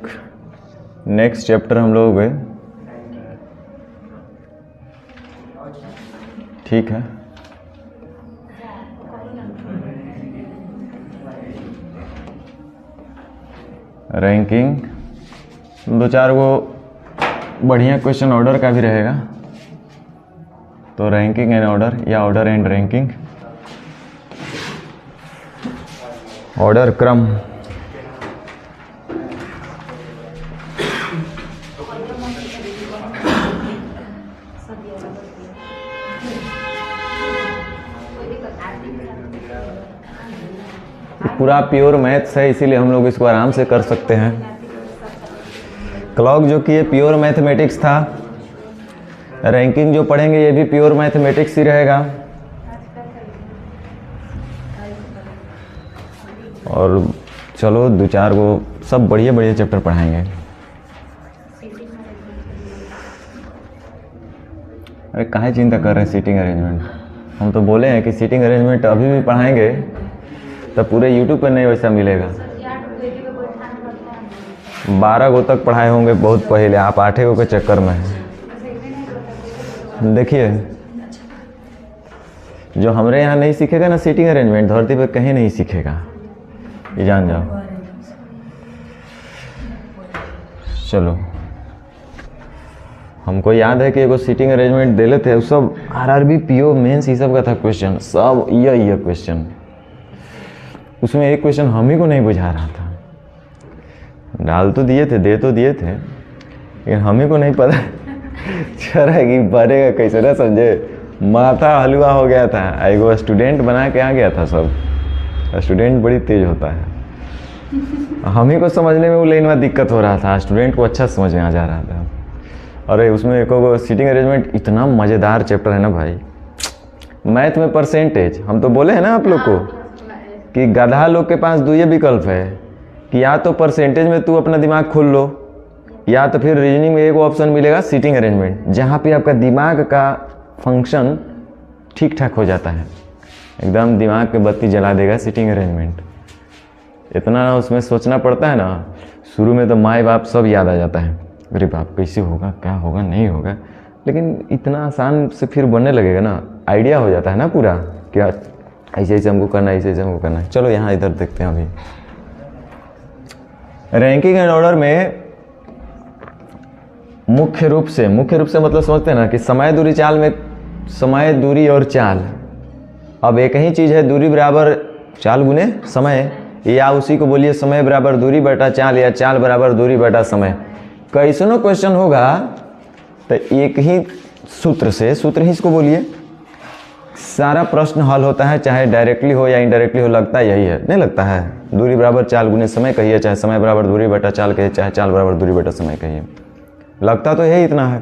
तक next chapter हम लोग गए, ठीक है। रैंकिंग, दो चार वो बढ़िया क्वेश्चन ऑर्डर का भी रहेगा, तो रैंकिंग एंड ऑर्डर या ऑर्डर एंड रैंकिंग, ऑर्डर क्रम। पूरा प्योर मैथ्स है, इसीलिए हम लोग इसको आराम से कर सकते हैं। क्लॉक जो कि ये प्योर मैथमेटिक्स था, रैंकिंग जो पढ़ेंगे ये भी प्योर मैथमेटिक्स ही रहेगा। और चलो दो चार को सब बढ़िया बढ़िया चैप्टर पढ़ाएंगे। अरे काहे चिंता कर रहे हैं सीटिंग अरेंजमेंट, हम तो बोले हैं कि सीटिंग अरेंजमेंट अभी भी पढ़ाएंगे, तब पूरे यूट्यूब पर नहीं वैसा मिलेगा। 12 गो तक पढ़ाए होंगे बहुत पहले, आप 8 गो के चक्कर में हैं। देखिए जो हमारे यहाँ नहीं सीखेगा ना सीटिंग अरेंजमेंट, धरती पे कहीं नहीं सीखेगा, ये जान जाओ। चलो हमको याद है कि एगो सीटिंग अरेंजमेंट दे लेते हैं, सब आरआरबी पीओ मेंस ये सब का था क्वेश्चन, सब ये क्वेश्चन। उसमें एक क्वेश्चन हम ही को नहीं बुझा रहा था, डाल तो दिए थे, दे तो दिए थे, लेकिन हम ही को नहीं पता चला कि बनेगा कैसे ना, समझे। माथा हलवा हो गया था, एगो स्टूडेंट बना के आ गया था। सब स्टूडेंट बड़ी तेज होता है, हम ही को समझने में वो लाइन में दिक्कत हो रहा था, स्टूडेंट को अच्छा समझ में आ जा रहा था। अरे उसमें एक सीटिंग अरेंजमेंट इतना मज़ेदार चैप्टर है ना भाई। मैथ में परसेंटेज, हम तो बोले हैं ना आप लोग को कि गधा लोग के पास दो ये विकल्प है कि या तो परसेंटेज में तू अपना दिमाग खोल लो, या तो फिर रीजनिंग में एक ऑप्शन मिलेगा सीटिंग अरेंजमेंट, जहाँ पे आपका दिमाग का फंक्शन ठीक ठाक हो जाता है, एकदम दिमाग के बत्ती जला देगा सीटिंग अरेंजमेंट। इतना ना उसमें सोचना पड़ता है ना, शुरू में तो माँ बाप सब याद आ जाता है, अरे बाप कैसे होगा, क्या होगा, नहीं होगा, लेकिन इतना आसान से फिर बनने लगेगा ना, आइडिया हो जाता है ना पूरा, क्या ऐसे ऐसे हमको करना है, ऐसे ऐसे हमको करना है। चलो यहाँ इधर देखते हैं अभी। रैंकिंग एंड ऑर्डर में मुख्य रूप से मतलब समझते हैं ना कि समय दूरी चाल में, समय दूरी और चाल, अब एक ही चीज़ है, दूरी बराबर चाल गुने समय, या उसी को बोलिए समय बराबर दूरी बटा चाल, या चाल बराबर दूरी बटा समय। कैसनो क्वेश्चन होगा तो एक ही सूत्र ही इसको बोलिए, सारा प्रश्न हल होता है, चाहे डायरेक्टली हो या इनडायरेक्टली हो। लगता है यही है, नहीं लगता है? दूरी बराबर चाल गुने समय कहिए, चाहे समय बराबर दूरी बटा चाल कहिए, चाहे चाल बराबर दूरी बटा समय कहिए, लगता तो यही इतना है।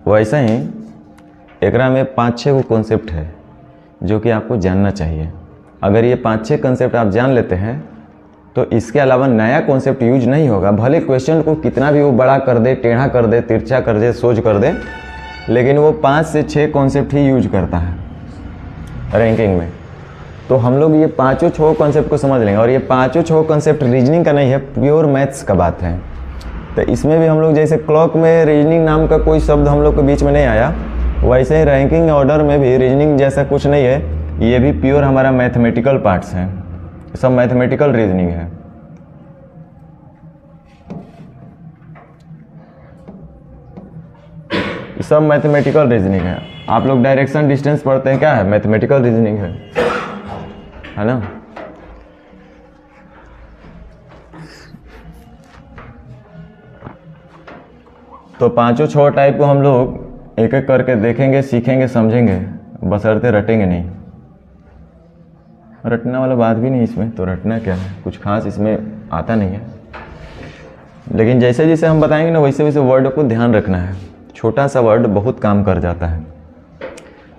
वैसे ही एकरा में 5-6 को कॉन्सेप्ट है जो कि आपको जानना चाहिए। अगर ये 5-6 कॉन्सेप्ट आप जान लेते हैं तो इसके अलावा नया कॉन्सेप्ट यूज नहीं होगा। भले क्वेश्चन को कितना भी वो बड़ा कर दे, टेढ़ा कर दे, तिरछा कर दे, सोच कर दे, लेकिन वो 5 से 6 कॉन्सेप्ट ही यूज करता है रैंकिंग में। तो हम लोग ये 5-6 कॉन्सेप्ट को समझ लेंगे, और ये 5-6 कॉन्सेप्ट रीजनिंग का नहीं है, प्योर मैथ्स का बात है। तो इसमें भी हम लोग जैसे क्लॉक में रीजनिंग नाम का कोई शब्द हम लोग के बीच में नहीं आया, वैसे ही रैंकिंग ऑर्डर में भी रीजनिंग जैसा कुछ नहीं है, ये भी प्योर हमारा मैथमेटिकल पार्ट्स हैं, सब मैथमेटिकल रीजनिंग है। सब मैथमेटिकल रीजनिंग है। आप लोग डायरेक्शन डिस्टेंस पढ़ते हैं, क्या है? मैथमेटिकल रीजनिंग है ना। तो 5-6 टाइप को हम लोग एक एक करके देखेंगे, सीखेंगे, समझेंगे, बशर्ते रटेंगे नहीं। रटने वाला बात भी नहीं इसमें, तो रटना क्या है, कुछ खास इसमें आता नहीं है। लेकिन जैसे जैसे हम बताएंगे ना, वैसे वैसे वर्ड को ध्यान रखना है। छोटा सा वर्ड बहुत काम कर जाता है।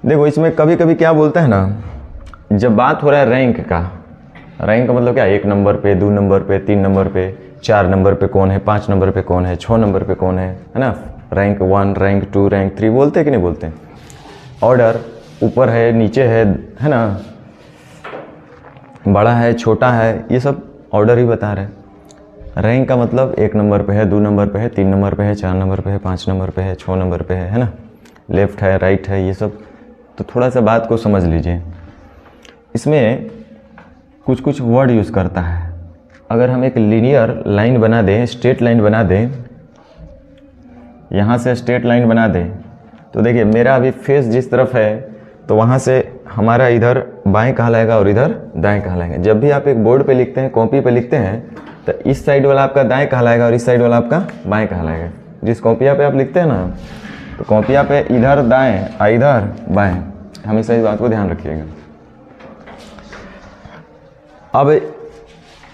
देखो इसमें कभी कभी क्या बोलता है ना, जब बात हो रहा है रैंक का, रैंक का मतलब क्या, 1 नंबर पे, 2 नंबर पे, 3 नंबर पे, 4 नंबर पे कौन है, 5 नंबर पे कौन है, 6 नंबर पे कौन है ना। रैंक 1, रैंक 2, रैंक 3 बोलते हैं कि नहीं बोलते? ऑर्डर ऊपर है, नीचे है ना, बड़ा है, छोटा है, ये सब ऑर्डर ही बता रहे हैं। रैंक का मतलब 1 नंबर पे है, 2 नंबर पे है, 3 नंबर पे है, 4 नंबर पे है, 5 नंबर पे है, 6 नंबर पे है ना। लेफ्ट है, राइट है, ये सब। तो थोड़ा सा बात को समझ लीजिए। इसमें कुछ कुछ वर्ड यूज़ करता है। अगर हम एक लीनियर लाइन बना दें, स्ट्रेट लाइन बना दें, यहाँ से स्ट्रेट लाइन बना दें, तो देखिए मेरा अभी फेस जिस तरफ है तो वहाँ से हमारा इधर बाएं कहलाएगा और इधर दाएं कहलाएगा। जब भी आप एक बोर्ड पे लिखते हैं, कॉपी पे लिखते हैं, तो इस साइड वाला आपका दाएं कहलाएगा और इस साइड वाला आपका बाएं कहलाएगा। जिस कॉपिया पे आप लिखते हैं ना, तो कॉपिया पे इधर दाएं और इधर बाएं, हमेशा इस बात को ध्यान रखिएगा। अब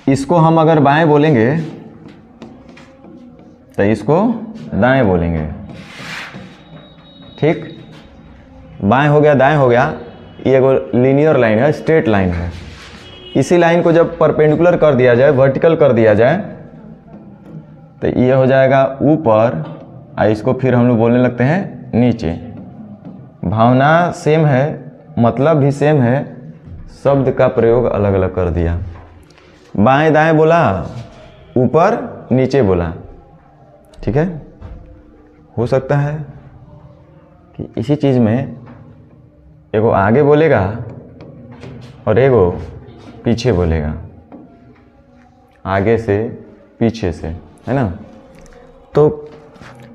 इसको हम अगर बाएं बोलेंगे तो इसको दाएं बोलेंगे, ठीक। बाएं हो गया, दाएं हो गया, ये एक लीनियर लाइन है, स्ट्रेट लाइन है। इसी लाइन को जब परपेंडिकुलर कर दिया जाए, वर्टिकल कर दिया जाए, तो ये हो जाएगा ऊपर, और इसको फिर हम लोग बोलने लगते हैं नीचे। भावना सेम है, मतलब भी सेम है, शब्द का प्रयोग अलग अलग कर दिया। बाएं दाएं बोला, ऊपर नीचे बोला, ठीक है। हो सकता है कि इसी चीज़ में एगो आगे बोलेगा और एगो पीछे बोलेगा, आगे से पीछे से, है ना। तो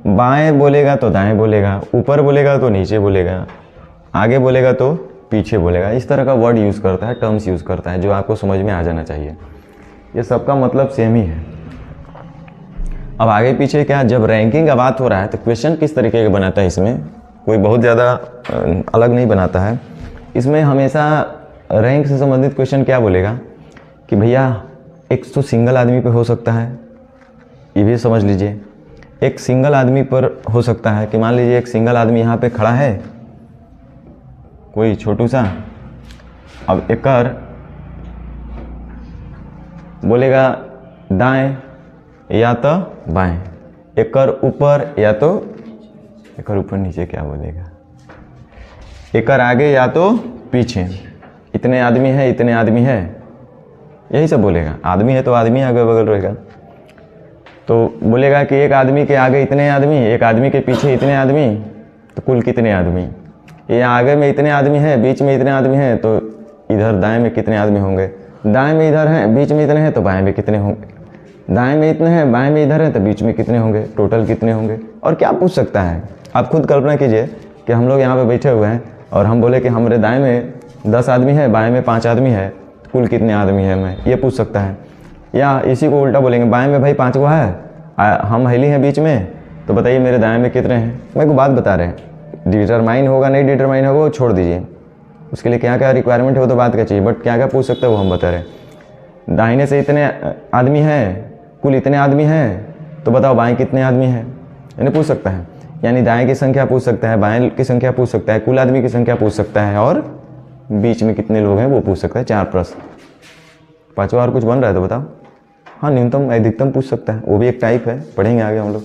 बाएं बोलेगा तो दाएं बोलेगा, ऊपर बोलेगा तो नीचे बोलेगा, आगे बोलेगा तो पीछे बोलेगा। इस तरह का वर्ड यूज़ करता है, टर्म्स यूज़ करता है, जो आपको समझ में आ जाना चाहिए। ये सबका मतलब सेम ही है। अब आगे पीछे क्या, जब रैंकिंग का बात हो रहा है तो क्वेश्चन किस तरीके का बनाता है, इसमें कोई बहुत ज़्यादा अलग नहीं बनाता है। इसमें हमेशा रैंक से संबंधित क्वेश्चन क्या बोलेगा कि भैया एक तो सिंगल आदमी पे हो सकता है, ये भी समझ लीजिए। एक सिंगल आदमी पर हो सकता है कि मान लीजिए एक सिंगल आदमी यहाँ पे खड़ा है, कोई छोटू सा। अब एक बोलेगा दाएं या तो बाएं, एक ऊपर या तो एक ऊपर नीचे, क्या बोलेगा, एक आगे या तो पीछे, इतने आदमी है, इतने आदमी है, यही सब बोलेगा। आदमी है तो आदमी आगे बगल रहेगा। तो बोलेगा कि एक आदमी के आगे इतने आदमी, एक आदमी के पीछे इतने आदमी, तो कुल कितने आदमी। ये आगे में इतने आदमी हैं, बीच में इतने आदमी हैं, तो इधर दाएं में कितने आदमी होंगे। दाएं में इधर हैं, बीच में इतने हैं, तो बाएं में कितने होंगे। दाएं में इतने हैं, बाएं में इधर हैं, तो बीच में कितने होंगे, टोटल कितने होंगे। और क्या पूछ सकता है, आप खुद कल्पना कीजिए कि हम लोग यहाँ पे बैठे हुए हैं और हम बोले कि हमारे दाएं में 10 आदमी है, बाएं में 5 आदमी है, तो कुल कितने आदमी है, मैं ये पूछ सकता है। या इसी को उल्टा बोलेंगे, बाएं में भाई 5 गो है, हम हेली हैं बीच में, तो बताइए मेरे दाएं में कितने हैं। मैं को बात बता रहे हैं, डिटरमाइन होगा नहीं डिटरमाइन होगा वो छोड़ दीजिए, उसके लिए क्या क्या रिक्वायरमेंट है वो तो बात क्या चाहिए, बट क्या क्या पूछ सकते हैं वो हम बता रहे हैं। दाहिने से इतने आदमी हैं, कुल इतने आदमी हैं, तो बताओ बाएं कितने आदमी हैं, यानी पूछ सकता है। यानी दाएं की संख्या पूछ सकता है, बाएं की संख्या पूछ सकता है, कुल आदमी की संख्या पूछ सकता है, और बीच में कितने लोग हैं वो पूछ सकता है। 4 प्रश्न, 5वां और कुछ बन रहा है तो बताओ। हाँ, न्यूनतम अधिकतम पूछ सकता है, वो भी एक टाइप है, पढ़ेंगे आगे हम लोग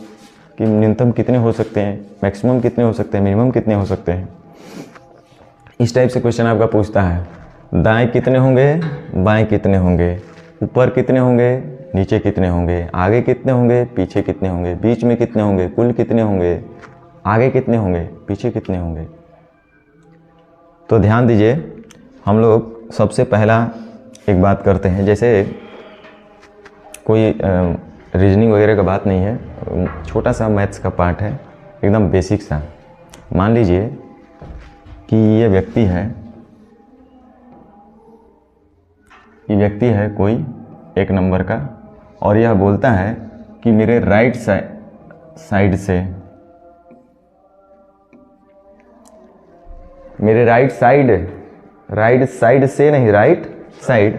कि न्यूनतम कितने हो सकते हैं, मैक्सिमम कितने हो सकते हैं, मिनिमम कितने हो सकते हैं। इस टाइप से क्वेश्चन आपका पूछता है। दाएं कितने होंगे, बाएं कितने होंगे, ऊपर कितने होंगे, नीचे कितने होंगे, आगे कितने होंगे, पीछे कितने होंगे, बीच में कितने होंगे, कुल कितने होंगे, आगे कितने होंगे, पीछे कितने होंगे। तो ध्यान दीजिए, हम लोग सबसे पहला एक बात करते हैं, जैसे कोई रीजनिंग वगैरह का बात नहीं है, छोटा सा मैथ्स का पार्ट है, एकदम बेसिक सा। मान लीजिए कि ये व्यक्ति है कोई 1 नंबर का, और यह बोलता है कि मेरे राइट साइड से, मेरे राइट साइड से नहीं, राइट साइड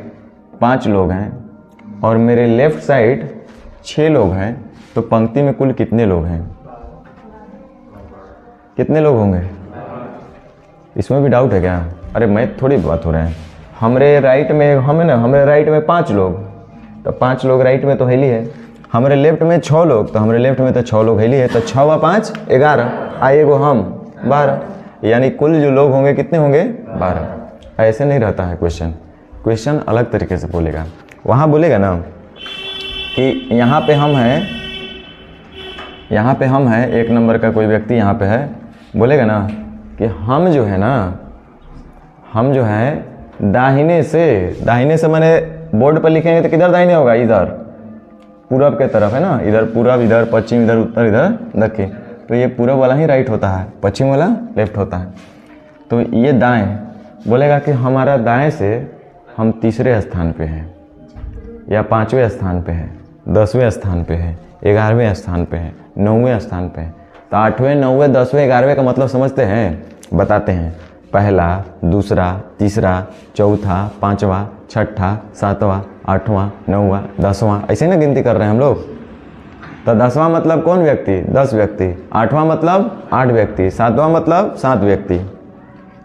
5 लोग हैं और मेरे लेफ्ट साइड 6 लोग हैं, तो पंक्ति में कुल कितने लोग हैं, कितने लोग होंगे। इसमें भी डाउट है क्या? अरे मैं थोड़ी बात हो रहा है, हमारे राइट में हमारे राइट में 5 लोग, तो 5 लोग राइट में तो हेली है। हमारे लेफ्ट में 6 लोग, तो हमारे लेफ्ट में तो 6 लोग हेली है, तो 6 व 5 11, आएगो हम 12, यानी कुल जो लोग होंगे कितने होंगे 12। ऐसे नहीं रहता है क्वेश्चन अलग तरीके से बोलेगा। वहाँ बोलेगा ना कि यहाँ पे हम हैं, एक नंबर का कोई व्यक्ति यहाँ पे है, बोलेगा ना कि हम जो है दाहिने से मैंने बोर्ड पर लिखेंगे तो किधर दाहिने होगा, इधर पूरब के तरफ है ना, इधर पूरब, इधर पश्चिम, इधर उत्तर, इधर दक्षिण। तो ये पूरब वाला ही राइट होता है, पश्चिम वाला लेफ्ट होता है। तो ये दाएं, बोलेगा कि हमारा दाएं से हम तीसरे स्थान पे हैं, या 5वें स्थान पे है, 10वें स्थान पे है, 11वें स्थान पे है, 9वें स्थान पे है। तो 8वें, 9वें, 10वें, 11वें का मतलब समझते हैं, बताते हैं। पहला, दूसरा, तीसरा, चौथा, 5वां, 6ठा, 7वां, 8वां, 9वां, 10वां, ऐसे ना गिनती कर रहे हैं हम लोग। तो 10वां मतलब कौन व्यक्ति, 10 व्यक्ति। 8वां मतलब 8 व्यक्ति। 7वां मतलब 7 व्यक्ति।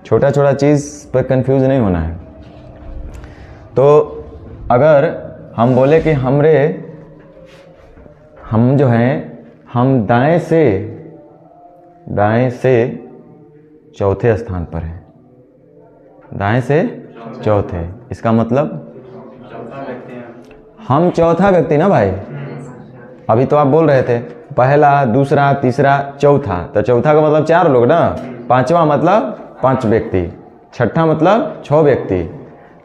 छोटा छोटा चीज़ पर कंफ्यूज नहीं होना है। तो अगर हम बोले कि हम जो हैं, हम दाएं से चौथे स्थान पर हैं, दाएं से चौथे, इसका मतलब हम चौथा व्यक्ति ना भाई। अभी तो आप बोल रहे थे पहला, दूसरा, तीसरा, चौथा, तो चौथा का मतलब 4 लोग ना, 5वां मतलब 5 व्यक्ति, 6ठा मतलब 6 व्यक्ति।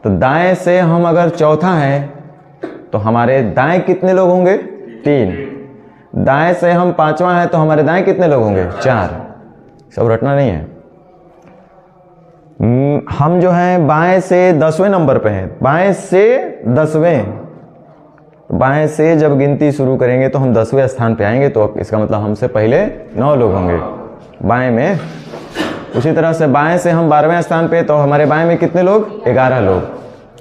तो दाएं से हम अगर चौथा हैं तो हमारे दाएं कितने लोग होंगे, 3। दाएं से हम 5वां हैं तो हमारे दाएं कितने लोग होंगे, 4। सब रटना नहीं है। हम जो हैं बाएं से 10वें नंबर पे हैं, बाएं से 10वें, बाएं से जब गिनती शुरू करेंगे तो हम 10वें स्थान पे आएंगे। तो इसका मतलब हमसे पहले 9 लोग होंगे बाएं में। उसी तरह से बाएं से हम 12वें स्थान पे, तो हमारे बाएं में कितने लोग, 11 लोग,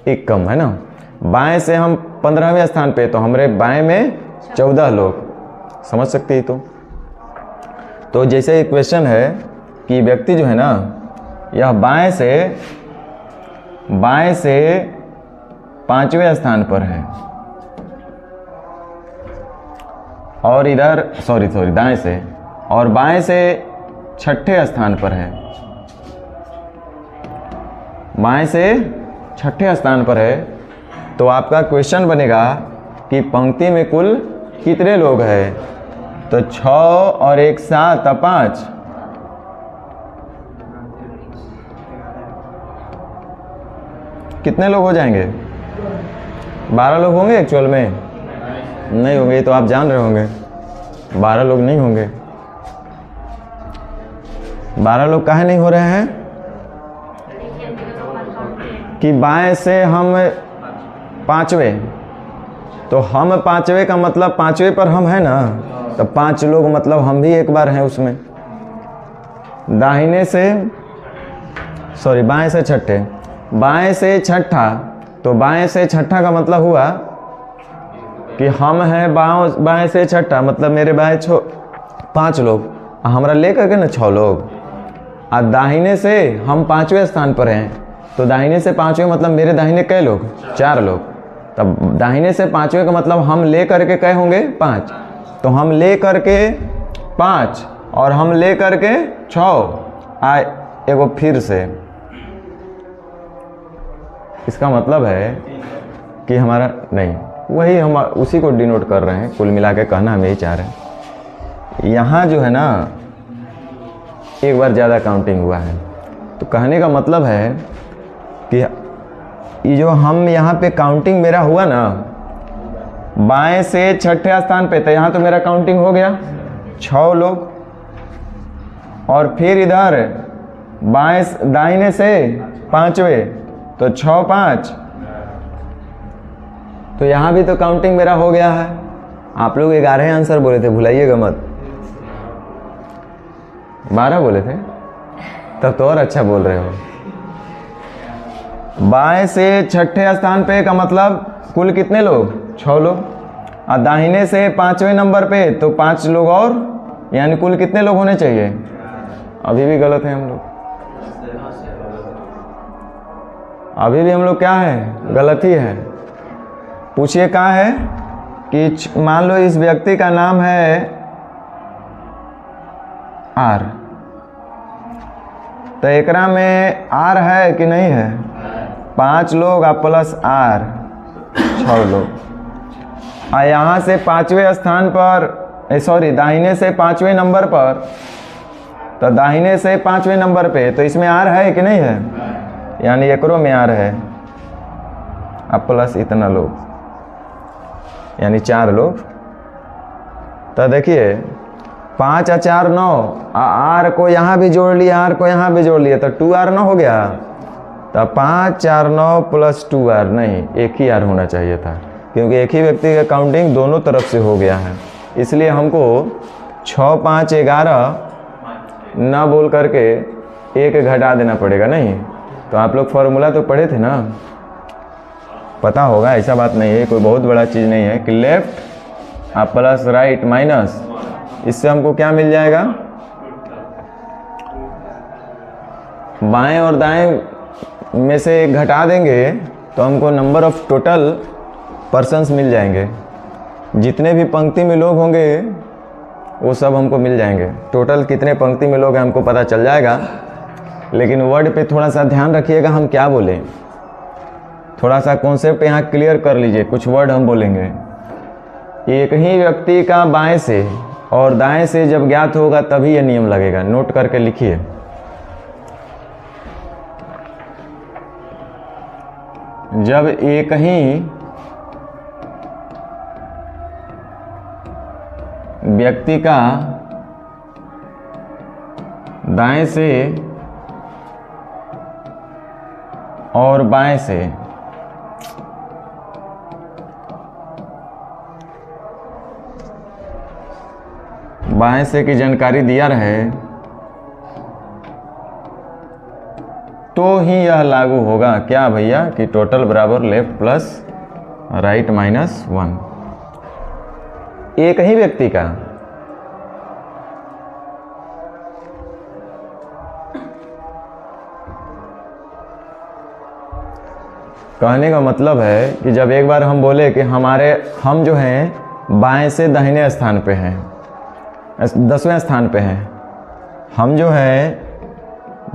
एक कम है ना। बाएं से हम 15वें स्थान पे, तो हमारे बाएं में 14 लोग, समझ सकते हैं। तो जैसे एक क्वेश्चन है कि व्यक्ति जो है ना, यह बाएं से 5वें स्थान पर है, और इधर दाएं से, और बाएं से 6ठे स्थान पर है, बाएं से 6ठे स्थान पर है। तो आपका क्वेश्चन बनेगा कि पंक्ति में कुल कितने लोग हैं। तो 6 और 1 7 और 5, कितने लोग हो जाएंगे, 12 लोग होंगे। एक्चुअल में नहीं होंगे, तो आप जान रहे होंगे 12 लोग नहीं होंगे। 12 लोग काहे नहीं हो रहे हैं कि बाएं से हम 5वें, तो हम 5वें का मतलब 5वें पर हम हैं ना, तो 5 लोग मतलब हम भी एक बार हैं उसमें। बाएं से 6ठे, बाएं से 6ठा, तो बाएं से 6ठा का मतलब हुआ कि हम हैं बाएं से 6ठा, मतलब मेरे बाएं 5 लोग, हमारा लेकर के ना 6 लोग। और दाहिने से हम 5वें स्थान पर हैं, तो दाहिने से 5वें मतलब मेरे दाहिने कै लोग, 4 लोग। तब दाहिने से 5वें का मतलब हम ले करके कै होंगे, 5। तो हम ले करके 5 और हम ले करके 6 आए एगो फिर से। इसका मतलब है कि हमारा नहीं, वही हम उसी को डिनोट कर रहे हैं। कुल मिला के कहना हम यही चाह रहे हैं। यहाँ जो है ना, एक बार ज़्यादा काउंटिंग हुआ है, तो कहने का मतलब है कि ये जो हम यहाँ पे काउंटिंग मेरा हुआ ना, बाएं से 6ठे स्थान पे, तो यहाँ तो मेरा काउंटिंग हो गया 6 लोग। और फिर इधर दाहिने से 5वें, तो 6 5, तो यहाँ भी तो काउंटिंग मेरा हो गया है। आप लोग 11 आंसर बोले थे, भुलाइएगा मत। 12 बोले थे, तब तो और अच्छा बोल रहे हो। बाएं से 6ठे स्थान पे का मतलब कुल कितने लोग, 6 लोग। और दाहिने से 5वें नंबर पे, तो 5 लोग और, यानी कुल कितने लोग होने चाहिए। अभी भी गलत है हम लोग, अभी भी हम लोग क्या है, गलत ही है। पूछिए क्या है कि मान लो इस व्यक्ति का नाम है आर, तो एकरा में आर है कि नहीं है, 5 लोग आप प्लस आर 6 लोग। और यहाँ से 5वें स्थान पर, सॉरी दाहिने से 5वें नंबर पर, तो दाहिने से 5वें नंबर पे, तो इसमें आर है कि नहीं है, यानी एकरो में आर है। अब प्लस इतना लोग, यानी 4 लोग। तो देखिए 5 और 4 9, आर को यहाँ भी जोड़ लिया, आर को यहाँ भी जोड़ लिया, तो 2r न हो गया। तो 5 4 9 प्लस 2r, नहीं एक ही r होना चाहिए था, क्योंकि एक ही व्यक्ति का काउंटिंग दोनों तरफ से हो गया है। इसलिए हमको 6 5 11 ना बोल करके एक घटा देना पड़ेगा। नहीं तो आप लोग फॉर्मूला तो पढ़े थे ना, पता होगा, ऐसा बात नहीं है, कोई बहुत बड़ा चीज़ नहीं है कि लेफ्ट आप प्लस राइट माइनस, इससे हमको क्या मिल जाएगा, बाएं और दाएं में से घटा देंगे तो हमको नंबर ऑफ टोटल पर्सन्स मिल जाएंगे। जितने भी पंक्ति में लोग होंगे वो सब हमको मिल जाएंगे। टोटल कितने पंक्ति में लोग हैं हमको पता चल जाएगा। लेकिन वर्ड पे थोड़ा सा ध्यान रखिएगा, हम क्या बोलें, थोड़ा सा कॉन्सेप्ट यहाँ क्लियर कर लीजिए। कुछ वर्ड हम बोलेंगे, एक ही व्यक्ति का बाएं से और दाएं से जब ज्ञात होगा तभी ये नियम लगेगा। नोट करके लिखिए। जब एक ही व्यक्ति का दाएं से और बाएं से की जानकारी दिया रहे तो ही यह लागू होगा। क्या भैया कि टोटल बराबर लेफ्ट प्लस राइट माइनस 1। एक ही व्यक्ति का, कहने का मतलब है कि जब एक बार हम बोले कि हम जो हैं बाएं से दाहिने स्थान पे हैं, 10वें स्थान पे हैं, हम जो हैं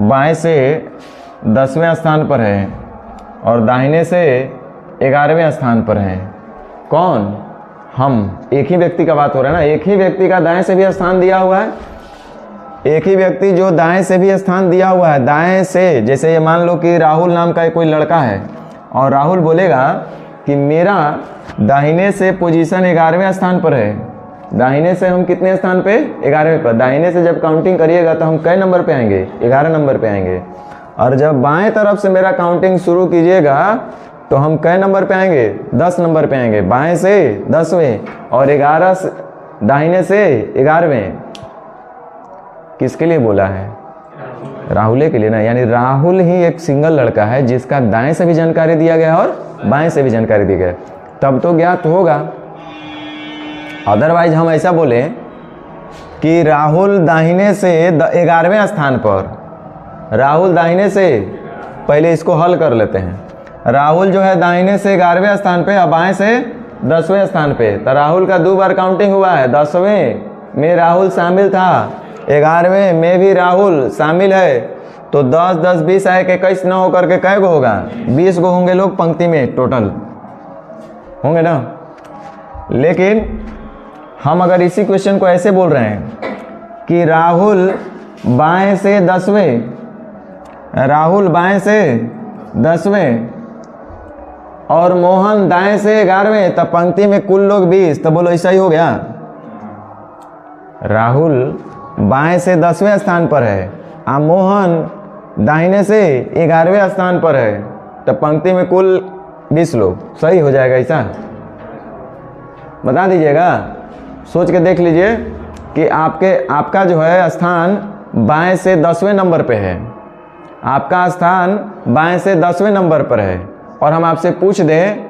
बाएं से 10वें स्थान पर हैं और दाहिने से 11वें स्थान पर हैं। कौन? हम। एक ही व्यक्ति का बात हो रहा है ना, एक ही व्यक्ति का दाएं से भी स्थान दिया हुआ है, एक ही व्यक्ति जो दाएं से भी स्थान दिया हुआ है। दाएं से, जैसे ये मान लो कि राहुल नाम का कोई लड़का है और राहुल बोलेगा कि मेरा दाहिने से पोजीशन 11वें स्थान पर है। दाहिने से हम कितने स्थान पे? 11वें पर। दाहिने से जब काउंटिंग करिएगा तो हम कै नंबर पे आएंगे? 11 नंबर पे आएंगे। और जब बाएं तरफ से मेरा काउंटिंग शुरू कीजिएगा तो हम कै नंबर पे आएंगे? 10 नंबर पे आएंगे। बाएं से 10वें और 11 से, दाहिने से 11वें। किसके लिए बोला है? राहुल के लिए ना। यानी राहुल ही एक सिंगल लड़का है जिसका दाएं से भी जानकारी दिया गया और बाएं से भी जानकारी दी गई, तब तो ज्ञात होगा। अदरवाइज हम ऐसा बोले कि राहुल दाहिने से 11वें स्थान पर, राहुल दाहिने से, पहले इसको हल कर लेते हैं। राहुल जो है दाहिने से 11वें स्थान पे और बाएं से 10वें स्थान पे, तो राहुल का 2 बार काउंटिंग हुआ है। 10वें में राहुल शामिल था, 11वें में भी राहुल शामिल है, तो 10 10 20 आए के 21 न होकर के कै गो होगा? 20 गो होंगे लोग पंक्ति में टोटल, होंगे ना। लेकिन हम अगर इसी क्वेश्चन को ऐसे बोल रहे हैं कि राहुल बाएं से 10वें, राहुल बाएं से 10वें और मोहन दाएं से 11वें, तब पंक्ति में कुल लोग 20, तब बोलो ऐसा ही हो गया। राहुल बाएं से 10वें स्थान पर है और मोहन दाहिने से 11वें स्थान पर है, तब पंक्ति में कुल 20 लोग। सही हो जाएगा ऐसा? बता दीजिएगा, सोच के देख लीजिए कि आपका जो है स्थान बाएं से 10वें नंबर पे है, आपका स्थान बाएं से 10वें नंबर पर है और हम आपसे पूछ दें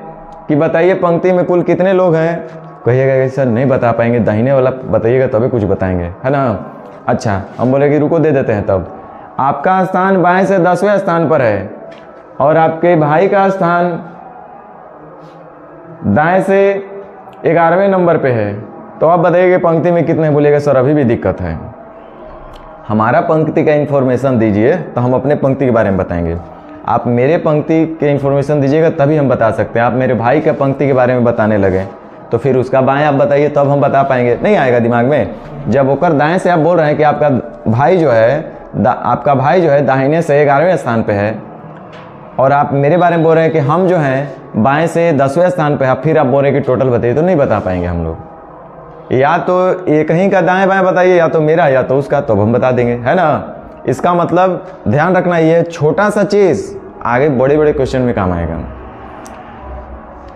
कि बताइए पंक्ति में कुल कितने लोग हैं, कहिएगा कि सर नहीं बता पाएंगे, दाहिने वाला बताइएगा तभी कुछ बताएंगे, है ना। अच्छा, हम बोले कि रुको दे देते हैं। तब आपका स्थान बाएं से 10वें स्थान पर है और आपके भाई का स्थान दाएं से 11वें नंबर पे है, तो आप बताइएगा पंक्ति में कितने? बोलिएगा सर अभी भी दिक्कत है, हमारा पंक्ति का इन्फॉर्मेशन दीजिए तो हम अपने पंक्ति के बारे में बताएंगे। आप मेरे पंक्ति के इन्फॉर्मेशन दीजिएगा तभी हम बता सकते हैं। आप मेरे भाई के पंक्ति के बारे में बताने लगे तो फिर उसका बाएं आप बताइए, तब हम बता पाएंगे। नहीं आएगा दिमाग में। जब होकर दाएं से आप बोल रहे हैं कि आपका भाई जो है दाहिने से 11वें स्थान पे है, और आप मेरे बारे में बोल रहे हैं कि हम जो हैं बाएं से 10वें स्थान पे है, फिर आप बोल रहे हैं कि टोटल बताइए, तो नहीं बता पाएंगे हम लोग। या तो एक ही का दाएं बाएं बताइए, या तो मेरा या तो उसका, तो हम बता देंगे, है ना। इसका मतलब ध्यान रखना, ये छोटा सा चीज़ आगे बड़े बड़े क्वेश्चन में काम आएगा।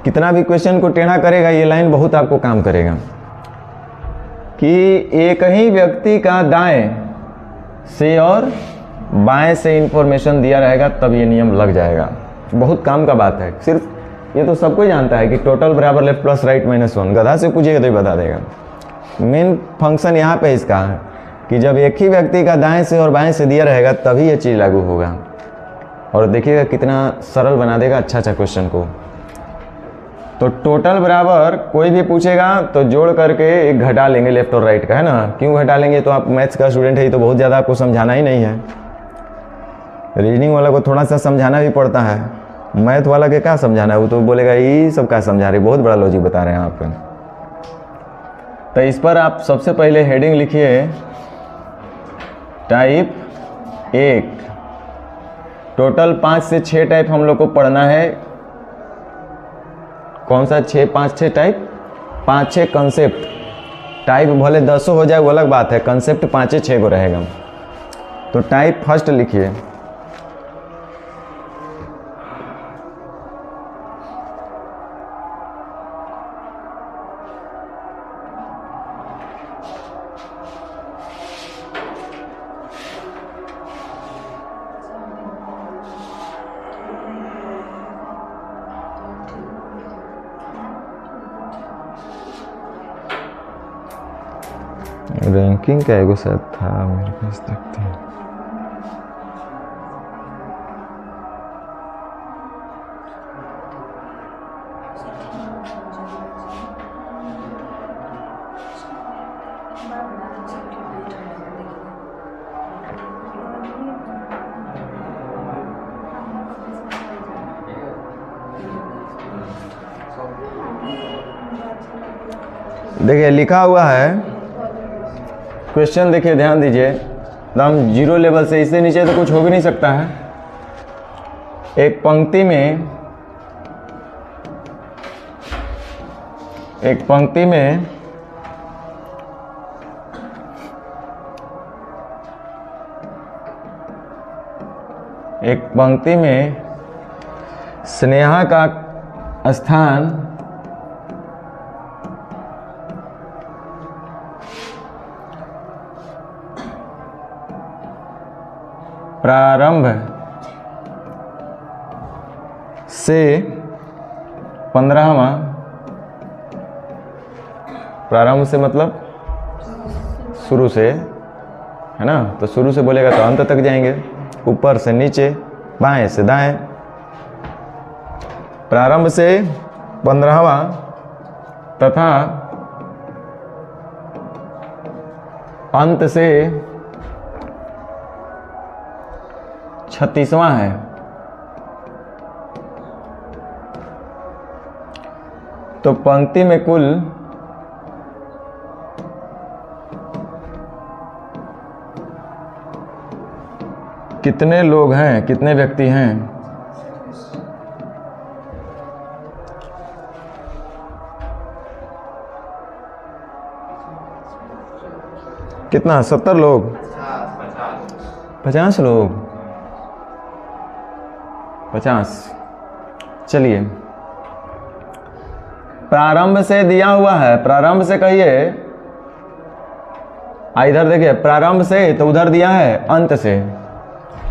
कितना भी क्वेश्चन को टेढ़ा करेगा, ये लाइन बहुत आपको काम करेगा कि एक ही व्यक्ति का दाएं से और बाएं से इंफॉर्मेशन दिया रहेगा, तब ये नियम लग जाएगा। बहुत काम का बात है। सिर्फ ये तो सबको जानता है कि टोटल बराबर लेफ्ट प्लस राइट माइनस 1। गधा से पूछिएगा तो ही बता देगा। मेन फंक्शन यहाँ पे इसका है कि जब एक ही व्यक्ति का दाएं से और बाएं से दिया रहेगा, तभी ये चीज़ लागू होगा। और देखिएगा कितना सरल बना देगा अच्छा क्वेश्चन को। तो टोटल बराबर कोई भी पूछेगा तो जोड़ करके एक घटा लेंगे लेफ्ट और राइट का, है ना। क्यों घटा लेंगे, तो आप मैथ्स का स्टूडेंट है, तो बहुत ज़्यादा आपको समझाना ही नहीं है। रीजनिंग वाला को थोड़ा सा समझाना भी पड़ता है, मैथ वाला के क्या समझाना है, वो तो बोलेगा ये सब क्या समझा रहे, बहुत बड़ा लॉजिक बता रहे हैं आपको। तो इस पर आप सबसे पहले हेडिंग लिखिए टाइप 1। टोटल 5 से 6 टाइप हम लोग को पढ़ना है। कौन सा 6 5 6 टाइप? 5 6 कंसेप्ट। टाइप भले 10 हो जाए वो अलग बात है, कंसेप्ट 5 6 को रहेगा। तो टाइप फर्स्ट लिखिए रैंकिंग का एगो शायद था मेरे पास, देखते हैं। देखिए लिखा हुआ है क्वेश्चन, देखिए ध्यान दीजिए एकदम जीरो लेवल से, इससे नीचे तो कुछ हो भी नहीं सकता है। एक पंक्ति में स्नेहा का स्थान प्रारंभ से 15वां, प्रारंभ से मतलब शुरू से, है ना। तो शुरू से बोलेगा तो अंत तक जाएंगे, ऊपर से नीचे, बाएं से दाएं। प्रारंभ से 15वां तथा अंत से 36वां है। तो पंक्ति में कुल कितने लोग हैं, कितने व्यक्ति हैं? कितना? 70 लोग, 50 लोग, 50। चलिए प्रारंभ से दिया हुआ है, प्रारंभ से कहिए, इधर देखिए प्रारंभ से, तो उधर दिया है अंत से।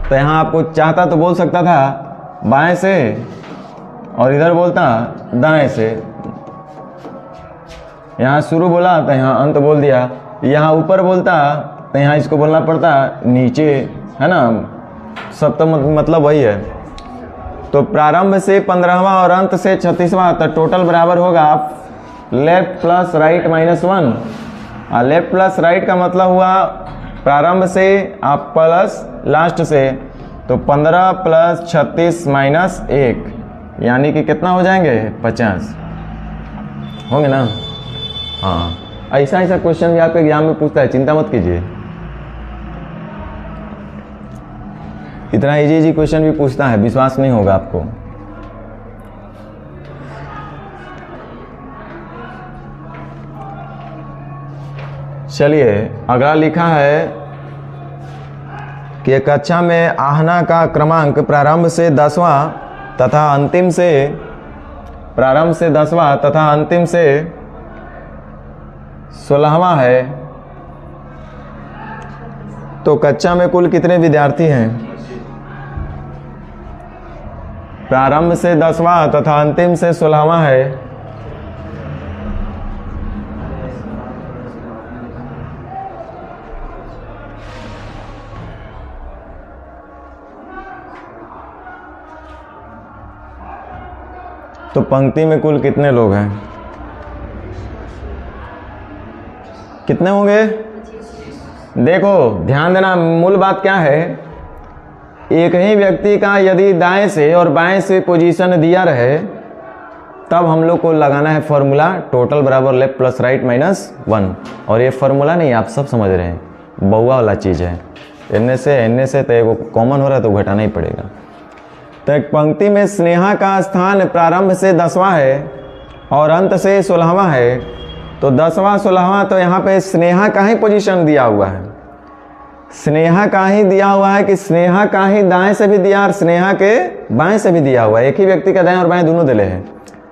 तो यहाँ आपको चाहता तो बोल सकता था बाएं से, और इधर बोलता दाएं से। यहाँ शुरू बोला तो यहाँ अंत बोल दिया, यहाँ ऊपर बोलता तो यहाँ इसको बोलना पड़ता नीचे, है ना। सब तो मतलब वही है। तो प्रारंभ से 15वां और अंत से 36वां, तो टोटल बराबर होगा लेफ्ट प्लस राइट माइनस 1। और लेफ्ट प्लस राइट का मतलब हुआ प्रारंभ से आप प्लस लास्ट से, तो 15 प्लस 36 माइनस 1, यानी कि कितना हो जाएंगे? 50। होंगे ना? हाँ, ऐसा ऐसा क्वेश्चन भी आपके एग्जाम में पूछता है, चिंता मत कीजिए। इतना इजी इजी क्वेश्चन भी पूछता है, विश्वास नहीं होगा आपको। चलिए अगला लिखा है कि कक्षा में आहना का क्रमांक प्रारंभ से 10वां तथा अंतिम से 16वां है, तो कक्षा में कुल कितने विद्यार्थी हैं? प्रारंभ से 10वां तथा अंतिम से 16वां है, तो पंक्ति में कुल कितने लोग हैं? कितने होंगे? देखो ध्यान देना, मूल बात क्या है, एक ही व्यक्ति का यदि दाएं से और बाएं से पोजीशन दिया रहे तब हम लोग को लगाना है फॉर्मूला टोटल बराबर लेफ्ट प्लस राइट माइनस 1। और ये फॉर्मूला नहीं, आप सब समझ रहे हैं, बहुआ वाला चीज़ है। एन से तो एगो कॉमन हो रहा है तो घटाना ही पड़ेगा। तो एक पंक्ति में स्नेहा का स्थान प्रारंभ से 10वां है और अंत से 16वां है, तो 10वां 16वां तो यहाँ पे स्नेहा का ही पोजीशन दिया हुआ है, स्नेहा का ही दिया हुआ है कि स्नेहा का ही दाएं से भी दिया और स्नेहा के बाएं से भी दिया हुआ है। एक ही व्यक्ति का दाएं और बाएं दोनों दिले हैं।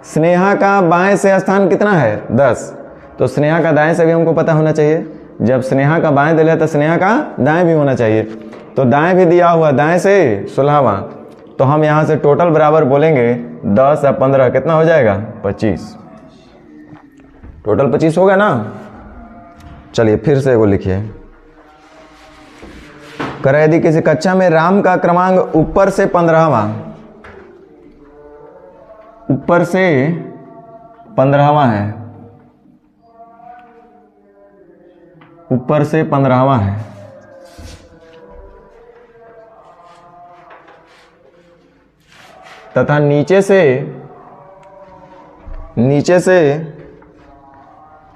स्नेहा का बाएं से स्थान कितना है? 10, तो स्नेहा का दाएं से भी हमको पता होना चाहिए। जब स्नेहा का बाएं दिले तो स्नेहा का दाएं भी होना चाहिए, तो दाएं भी दिया हुआ, दाएं से 16वां, तो हम यहाँ से टोटल बराबर बोलेंगे 10 और 15 कितना हो जाएगा? 25। टोटल 25 होगा ना? चलिए फिर से वो लिखिए। करें यदि किसी कक्षा में राम का क्रमांक ऊपर से 15वां, ऊपर से 15वां है, ऊपर से 15वां है, तथा नीचे से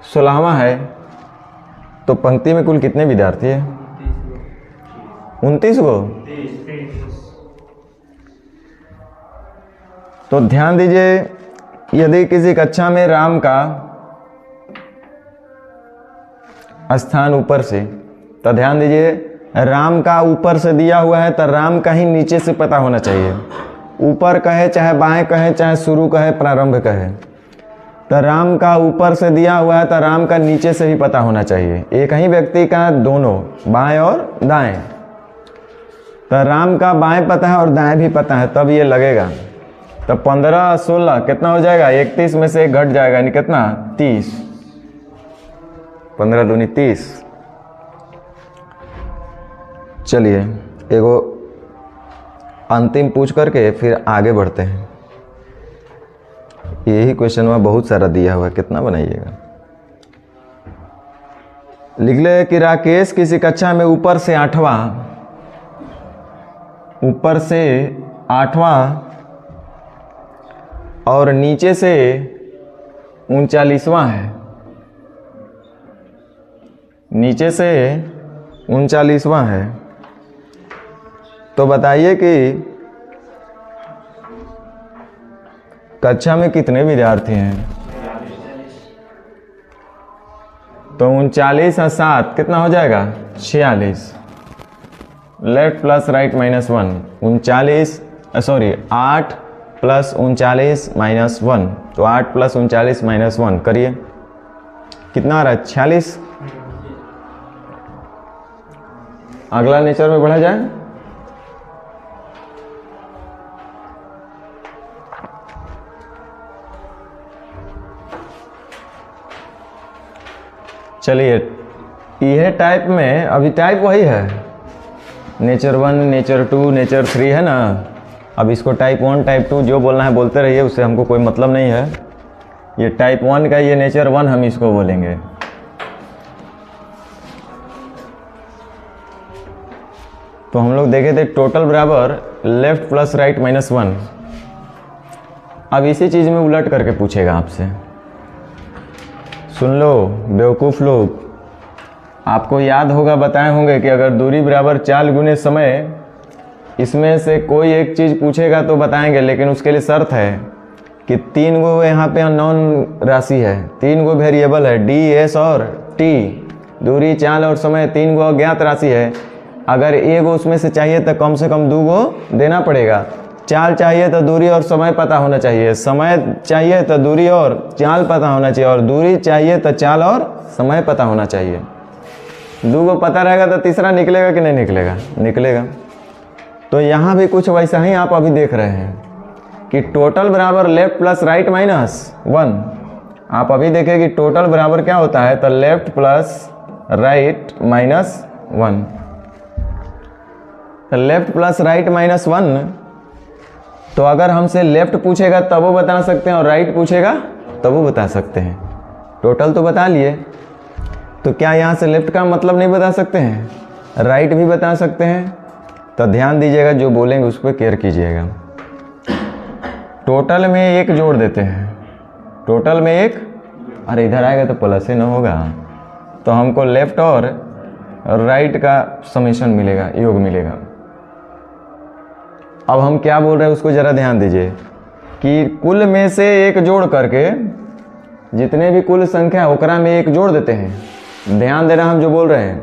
16वां है, तो पंक्ति में कुल कितने विद्यार्थी है? 29 गो। तो ध्यान दीजिए, यदि किसी कक्षा में राम का स्थान ऊपर से, तो ध्यान दीजिए राम का ऊपर से दिया हुआ है तो राम का ही नीचे से पता होना चाहिए। ऊपर कहे चाहे बाएं कहे चाहे शुरू कहे प्रारंभ कहे, तो राम का ऊपर से दिया हुआ है तो राम का नीचे से भी पता होना चाहिए। एक ही व्यक्ति का दोनों बाएं और दाएं, तो राम का बाएं पता है और दाएं भी पता है, तब ये लगेगा। तो 15 16 कितना हो जाएगा? 31 में से एक घट जाएगा, यानी कितना? 30। 15 दूनी 30। चलिए एगो अंतिम पूछ करके फिर आगे बढ़ते हैं। यही क्वेश्चन में बहुत सारा दिया हुआ है, कितना बनाइएगा? लिख ले कि राकेश किसी कक्षा में ऊपर से 8वां और नीचे से 39वां है, नीचे से 39वां है, तो बताइए कि कक्षा में कितने विद्यार्थी हैं? तो 39 और 7 कितना हो जाएगा? 46। Left plus right minus 1, 8 plus 39 minus 1, तो 8 प्लस 39 माइनस 1 करिए, कितना आ रहा है? 46। अगला नेचर में बढ़ा जाए। चलिए यह टाइप में अभी टाइप वही है, नेचर 1 नेचर 2 नेचर 3 है ना। अब इसको टाइप 1 टाइप 2 जो बोलना है बोलते रहिए, उससे हमको कोई मतलब नहीं है। ये टाइप 1 का ये नेचर 1 हम इसको बोलेंगे। तो हम लोग देखे थे टोटल बराबर लेफ्ट प्लस राइट माइनस 1। अब इसी चीज़ में उलट करके पूछेगा आपसे। सुन लो बेवकूफ़ लोग, आपको याद होगा, बताए होंगे कि अगर दूरी बराबर चाल गुने समय, इसमें से कोई एक चीज़ पूछेगा तो बताएंगे, लेकिन उसके लिए शर्त है कि 3 गो यहाँ पे अननोन राशि है, 3 गो वेरिएबल है, डी, एस और टी। दूरी, चाल और समय 3 गो अज्ञात राशि है। अगर एक गो उसमें से चाहिए तो कम से कम 2 गो देना पड़ेगा। चाल चाहिए तो दूरी और समय पता होना चाहिए, समय चाहिए तो दूरी और चाल पता होना चाहिए, और दूरी चाहिए तो चाल और समय पता होना चाहिए। 2 गो पता रहेगा तो तीसरा निकलेगा कि नहीं निकलेगा? निकलेगा। तो यहाँ भी कुछ वैसा ही आप अभी देख रहे हैं कि टोटल बराबर लेफ्ट प्लस राइट माइनस 1। आप अभी देखें कि टोटल बराबर क्या होता है, तो लेफ्ट प्लस राइट माइनस 1। तो लेफ्ट प्लस राइट माइनस 1, तो अगर हमसे लेफ्ट पूछेगा तब वो बता सकते हैं और राइट पूछेगा तब वो बता सकते हैं। टोटल तो बता लिए, तो क्या यहाँ से लेफ्ट का मतलब नहीं बता सकते हैं? राइट भी बता सकते हैं। तो ध्यान दीजिएगा, जो बोलेंगे उस पर केयर कीजिएगा। टोटल में 1 जोड़ देते हैं, टोटल में 1, अरे इधर आएगा तो प्लस ही ना होगा, तो हमको लेफ्ट और राइट का समेशन मिलेगा, योग मिलेगा। अब हम क्या बोल रहे हैं उसको ज़रा ध्यान दीजिए कि कुल में से 1 जोड़ करके, जितने भी कुल संख्या ओकरा में 1 जोड़ देते हैं। ध्यान देना हम जो बोल रहे हैं,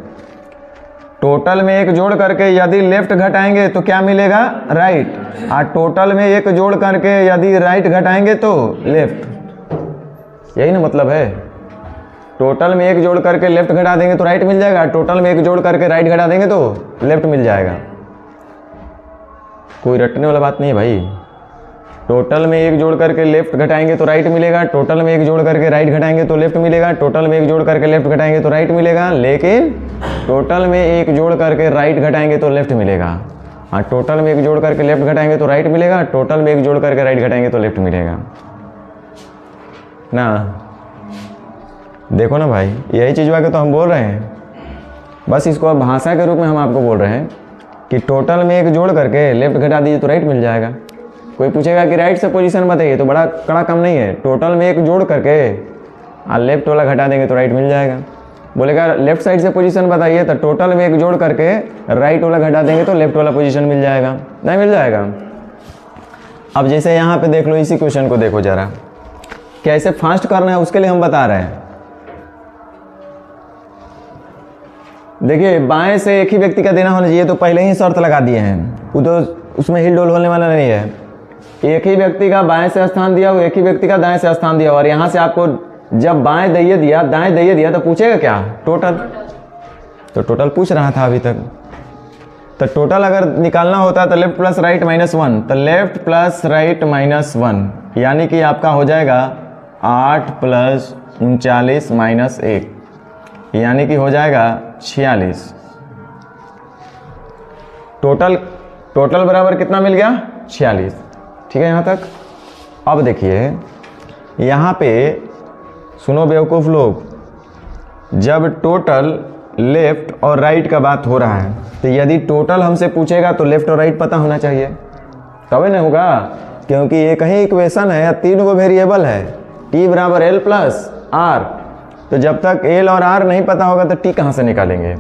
टोटल में 1 जोड़ करके यदि लेफ्ट घटाएंगे तो क्या मिलेगा? राइट। और टोटल में 1 जोड़ करके यदि राइट घटाएंगे तो लेफ्ट। यही ना मतलब है। टोटल में 1 जोड़ करके लेफ्ट घटा देंगे तो राइट मिल जाएगा, टोटल में 1 जोड़ करके राइट घटा देंगे तो लेफ्ट मिल जाएगा। कोई रटने वाला बात नहीं है भाई। टोटल में 1 जोड़ करके लेफ्ट घटाएंगे तो राइट मिलेगा, टोटल में 1 जोड़ करके राइट घटाएंगे तो लेफ्ट मिलेगा, टोटल में 1 जोड़ करके लेफ्ट घटाएंगे तो राइट मिलेगा, लेकिन टोटल में 1 जोड़ करके राइट घटाएंगे तो लेफ्ट मिलेगा। हाँ, टोटल में 1 जोड़ करके लेफ्ट घटाएंगे तो राइट मिलेगा, टोटल में 1 जोड़ करके राइट घटाएंगे तो लेफ्ट मिलेगा ना। देखो ना भाई, यही चीज़ वाके तो हम बोल रहे हैं। बस इसको अब भाषा के रूप में हम आपको बोल रहे हैं कि टोटल में 1 जोड़ करके लेफ्ट घटा दीजिए तो राइट मिल जाएगा। कोई पूछेगा कि राइट से पोजीशन बताइए, तो बड़ा कड़ा काम नहीं है। टोटल में 1 जोड़ करके और लेफ्ट वाला घटा देंगे तो राइट मिल जाएगा। बोलेगा लेफ्ट साइड से पोजीशन बताइए, तो टोटल में 1 जोड़ करके राइट वाला घटा देंगे तो लेफ्ट वाला पोजीशन मिल जाएगा, नहीं मिल जाएगा। अब जैसे यहाँ पे देख लो, इसी क्वेश्चन को देखो जरा, कैसे फास्ट करना है उसके लिए हम बता रहे हैं। देखिए, बाएं से एक ही व्यक्ति का देना होना चाहिए, तो पहले ही शर्त लगा दिए हैं, वो तो उसमें हिल डोल होने वाला नहीं है। एक ही व्यक्ति का बाएं से स्थान दिया हो, एक ही व्यक्ति का दाएं से स्थान दिया हो, और यहाँ से आपको जब बाएं दैये दिया, दाएं दैये दिया, तो पूछेगा क्या? टोटल। तो टोटल पूछ रहा था अभी तक। तो टोटल अगर निकालना होता तो लेफ्ट प्लस राइट माइनस 1, तो लेफ्ट प्लस राइट माइनस 1, यानी कि आपका हो जाएगा 8 प्लस 39 माइनस 1, यानी कि हो जाएगा 46। टोटल बराबर कितना मिल गया? 46। ठीक है यहाँ तक। अब देखिए यहाँ पे, सुनो बेवकूफ़ लोग, जब टोटल लेफ्ट और राइट का बात हो रहा है, तो यदि टोटल हमसे पूछेगा तो लेफ्ट और राइट पता होना चाहिए, तब नहीं होगा। क्योंकि एक ही इक्वेशन है, 3 गो वेरिएबल है, t बराबर l प्लस r। तो जब तक l और r नहीं पता होगा तो t कहाँ से निकालेंगे?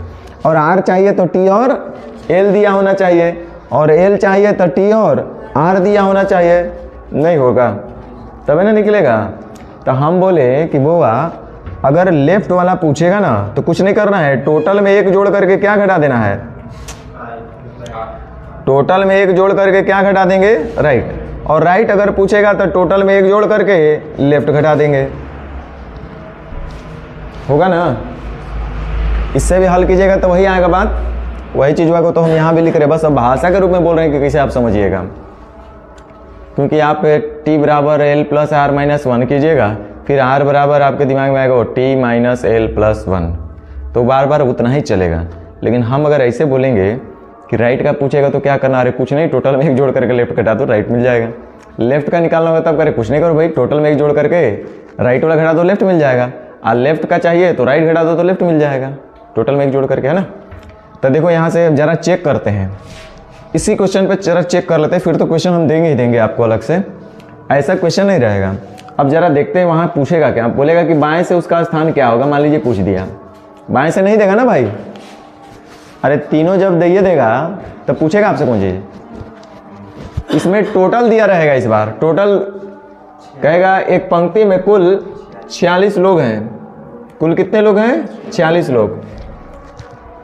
और r चाहिए तो t और l दिया होना चाहिए, और l चाहिए तो t और r दिया होना चाहिए। नहीं होगा तब ना निकलेगा। तो हम बोले कि बुआ, अगर लेफ्ट वाला पूछेगा ना तो कुछ नहीं करना है, टोटल में 1 जोड़ करके क्या घटा देना है? टोटल में 1 जोड़ करके क्या घटा देंगे? राइट। और राइट अगर पूछेगा तो टोटल में 1 जोड़ करके लेफ्ट घटा देंगे। होगा ना? इससे भी हल कीजिएगा तो वही आएगा बात। वही चीज़ को तो हम यहाँ भी लिख रहे हैं, बस अब भाषा के रूप में बोल रहे हैं कि कैसे आप समझिएगा। क्योंकि आप t बराबर l प्लस r माइनस 1 कीजिएगा, फिर r बराबर आपके दिमाग में आएगा t माइनस l प्लस 1, तो बार बार उतना ही चलेगा। लेकिन हम अगर ऐसे बोलेंगे कि राइट का पूछेगा तो क्या करना? अरे कुछ नहीं, टोटल में 1 जोड़ करके लेफ्ट घटा दो, राइट मिल जाएगा। लेफ्ट का निकालना होगा तब करे कुछ नहीं करो भाई, टोटल में 1 जोड़ करके राइट वाला घटा दो, लेफ्ट मिल जाएगा। और लेफ्ट का चाहिए तो राइट घटा दो तो लेफ्ट मिल जाएगा, टोटल में 1 जोड़ करके, है ना। तो देखो यहाँ से ज़रा चेक करते हैं, इसी क्वेश्चन पे जरा चेक कर लेते हैं, फिर तो क्वेश्चन हम देंगे ही देंगे आपको अलग से, ऐसा क्वेश्चन नहीं रहेगा। अब जरा देखते हैं वहाँ पूछेगा क्या, बोलेगा कि बाएं से उसका स्थान क्या होगा। मान लीजिए पूछ दिया, बाएं से नहीं देगा ना भाई, अरे तीनों जब दिए देगा तब पूछेगा आपसे कौन चीज। इसमें टोटल दिया रहेगा, इस बार टोटल कहेगा एक पंक्ति में कुल 46 लोग हैं। कुल कितने लोग हैं? 46 लोग।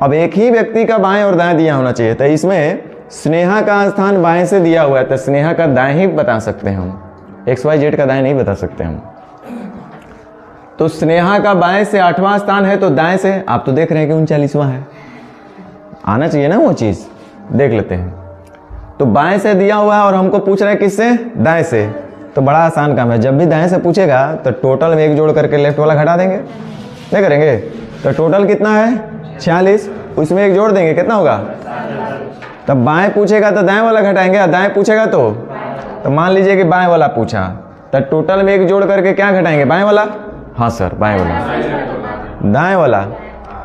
अब एक ही व्यक्ति का बाएं और दाएं दिया होना चाहिए, तो इसमें स्नेहा का स्थान बाएं से दिया हुआ है, तो स्नेहा का दाएं ही बता सकते हैं हम, XYZ का दाएं नहीं बता सकते हम। तो स्नेहा का बाएं से 8वां स्थान है, तो दाएं से आप तो देख रहे हैं कि 39वां है, आना चाहिए ना वो चीज़, देख लेते हैं। तो बाएं से दिया हुआ है और हमको पूछ रहे हैं किससे? दाएं से। तो बड़ा आसान काम है, जब भी दाएं से पूछेगा तो टोटल में एक जोड़ करके लेफ्ट वाला घटा देंगे, नहीं करेंगे? तो टोटल कितना है? 46, उसमें एक जोड़ देंगे, कितना होगा? तब बाएं पूछेगा तो दाएं वाला घटाएंगे, दाएं पूछेगा तो मान लीजिए कि बाएं वाला पूछा, तो टोटल में एक जोड़ करके क्या घटाएंगे? बाएं वाला। हाँ सर, बाएं वाला, दाएं वाला।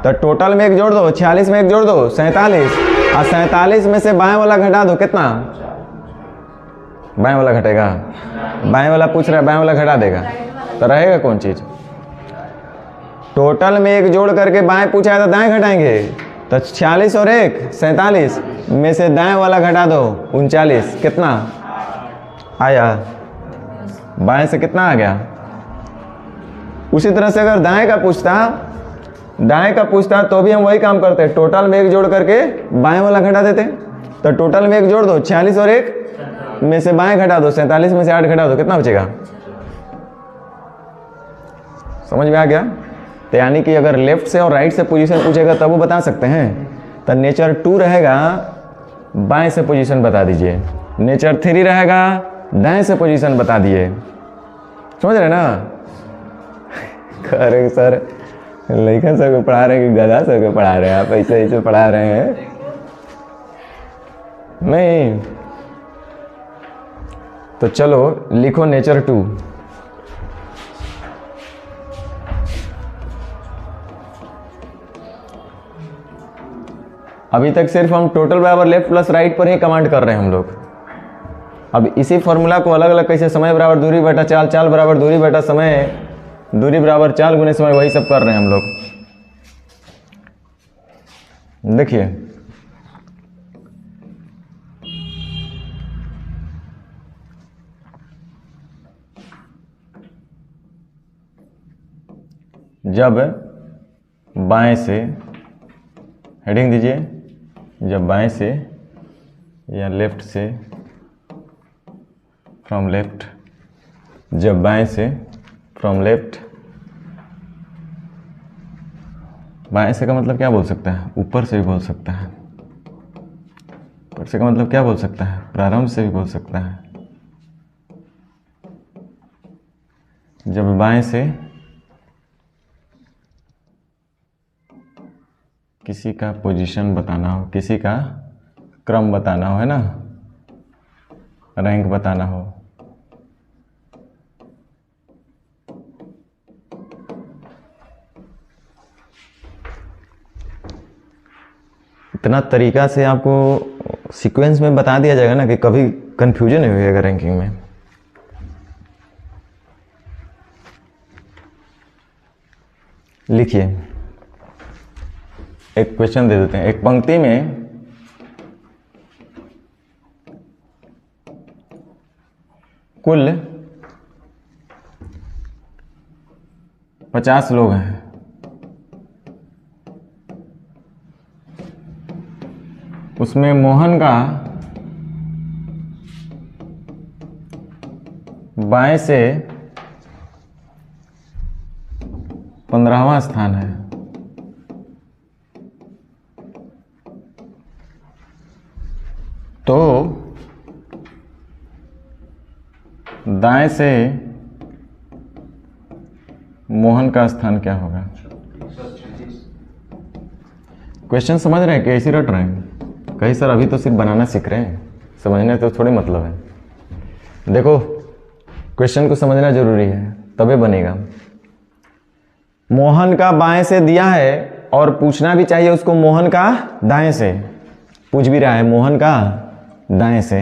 तो टोटल में एक जोड़ दो, 46 में एक जोड़ दो, 47, और 47 में से बाएं वाला घटा दो, कितना? बाएं वाला घटेगा, बाएं वाला पूछ रहा है, बाएं वाला घटा देगा, तो रहेगा कौन चीज? टोटल में एक जोड़ करके बाएं पूछा है तो दाएं घटाएंगे, तो 46 और 1 47 में से दाएं वाला घटा दो 39, कितना आया? बाएं से कितना आ गया? उसी तरह से अगर दाएं का पूछता तो भी हम वही काम करते, टोटल में एक जोड़ करके बाएं वाला घटा देते। तो टोटल में एक जोड़ दो, 46 और 1 में से बाएं घटा दो, 47 में से 8 घटा दो, कितना बचेगा? समझ में आ गया? तो यानी कि अगर लेफ्ट से और राइट से पोजीशन पूछेगा तब वो बता सकते हैं। तो नेचर 2 रहेगा, बाएं से पोजीशन बता दीजिए। नेचर 3 रहेगा, दाएं से पोजीशन बता दिए। समझ रहे ना? अरे सर लड़का सर को पढ़ा रहे हैं कि गधा सर को पढ़ा रहे हैं? आप ऐसे पढ़ा रहे हैं? नहीं तो चलो लिखो नेचर 2। अभी तक सिर्फ हम टोटल बराबर लेफ्ट प्लस राइट पर ही कमांड कर रहे हैं हम लोग। अब इसी फॉर्मूला को अलग अलग कैसे, समय बराबर दूरी बटा चाल, चाल बराबर दूरी बटा समय, दूरी बराबर चाल गुने समय, वही सब कर रहे हैं हम लोग। देखिए जब बाएं से, हेडिंग दीजिए, जब बाएं से या लेफ्ट से, फ्रॉम लेफ्ट, जब बाएं से फ्रॉम लेफ्ट, बाएं से का मतलब क्या बोल सकता है? ऊपर से भी बोल सकता है। ऊपर से का मतलब क्या बोल सकता है? प्रारंभ से भी बोल सकता है। जब बाएं से किसी का पोजीशन बताना हो, किसी का क्रम बताना हो, है ना, रैंक बताना हो, इतना तरीका से आपको सीक्वेंस में बता दिया जाएगा ना कि कभी कंफ्यूजन नहीं होगा रैंकिंग में। लिखिए, एक क्वेश्चन दे देते हैं। एक पंक्ति में कुल 50 लोग हैं। उसमें मोहन का बाएं से 15वां स्थान है। तो दाएं से मोहन का स्थान क्या होगा? क्वेश्चन समझ रहे हैं कि ऐसे रट रहे हैं? कहीं सर अभी तो सिर्फ बनाना सीख रहे हैं, समझने तो थोड़ी मतलब है। देखो क्वेश्चन को समझना जरूरी है तबे बनेगा। मोहन का बाएं से दिया है और पूछना भी चाहिए उसको मोहन का दाएं से। पूछ भी रहा है मोहन का दाएं से,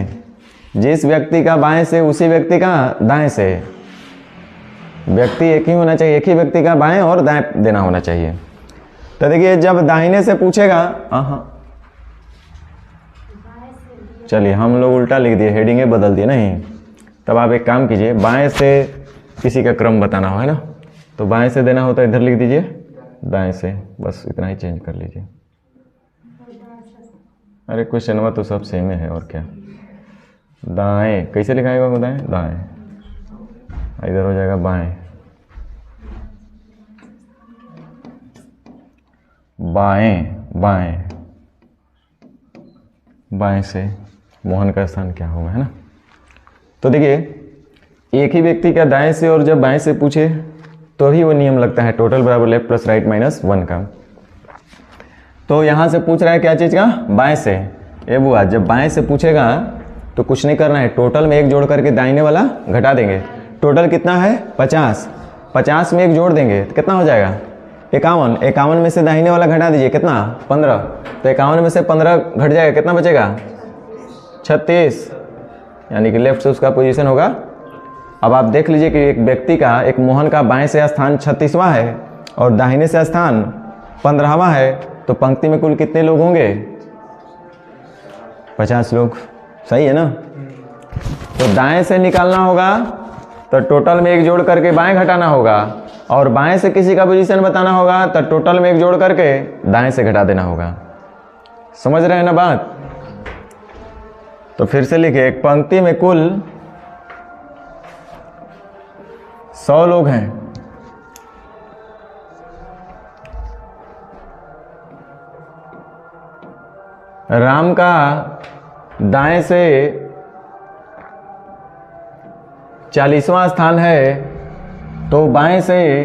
जिस व्यक्ति का बाएं से उसी व्यक्ति का दाएं से। व्यक्ति एक ही होना चाहिए, एक ही व्यक्ति का बाएं और दाएं देना होना चाहिए। तो देखिए जब दाहिने से पूछेगा, हाँ चलिए हम लोग उल्टा लिख दिए, हेडिंगे बदल दिए नहीं। तब आप एक काम कीजिए, बाएं से किसी का क्रम बताना हो है ना, तो बाएं से देना होता है इधर लिख दीजिए, दाएं से, बस इतना ही चेंज कर लीजिए। अरे क्वेश्चन नंबर तो सब सेम है और क्या। दाएं कैसे लिखाएगा वो, दाएं दाएं, इधर हो जाएगा बाएं, बाएं बाएं, बाएं से मोहन का स्थान क्या होगा है ना। तो देखिए एक ही व्यक्ति का दाएं से और जब बाएं से पूछे तो ही वो नियम लगता है टोटल बराबर लेफ्ट प्लस राइट माइनस 1 का। तो यहाँ से पूछ रहा है क्या चीज़ का, बाएं से। ये बुआ जब बाएं से पूछेगा तो कुछ नहीं करना है, टोटल में एक जोड़ करके दाहिने वाला घटा देंगे। टोटल कितना है 50, 50 में एक जोड़ देंगे तो कितना हो जाएगा 51, 51 में से दाहिने वाला घटा दीजिए कितना 15, तो 51 में से 15 घट जाएगा, कितना बचेगा 36, यानी कि लेफ्ट से उसका पोजीशन होगा। अब आप देख लीजिए कि एक व्यक्ति का, एक मोहन का बाएं से स्थान 36वां है और दाहिने से स्थान 15वां है, तो पंक्ति में कुल कितने लोग होंगे 50 लोग, सही है ना। तो दाएं से निकालना होगा तो टोटल में एक जोड़ करके बाएं घटाना होगा, और बाएं से किसी का पोजीशन बताना होगा तो टोटल में एक जोड़ करके दाएं से घटा देना होगा। समझ रहे हैं ना बात। तो फिर से लिखे, एक पंक्ति में कुल 100 लोग हैं, राम का दाएं से 40वां स्थान है, तो बाएं से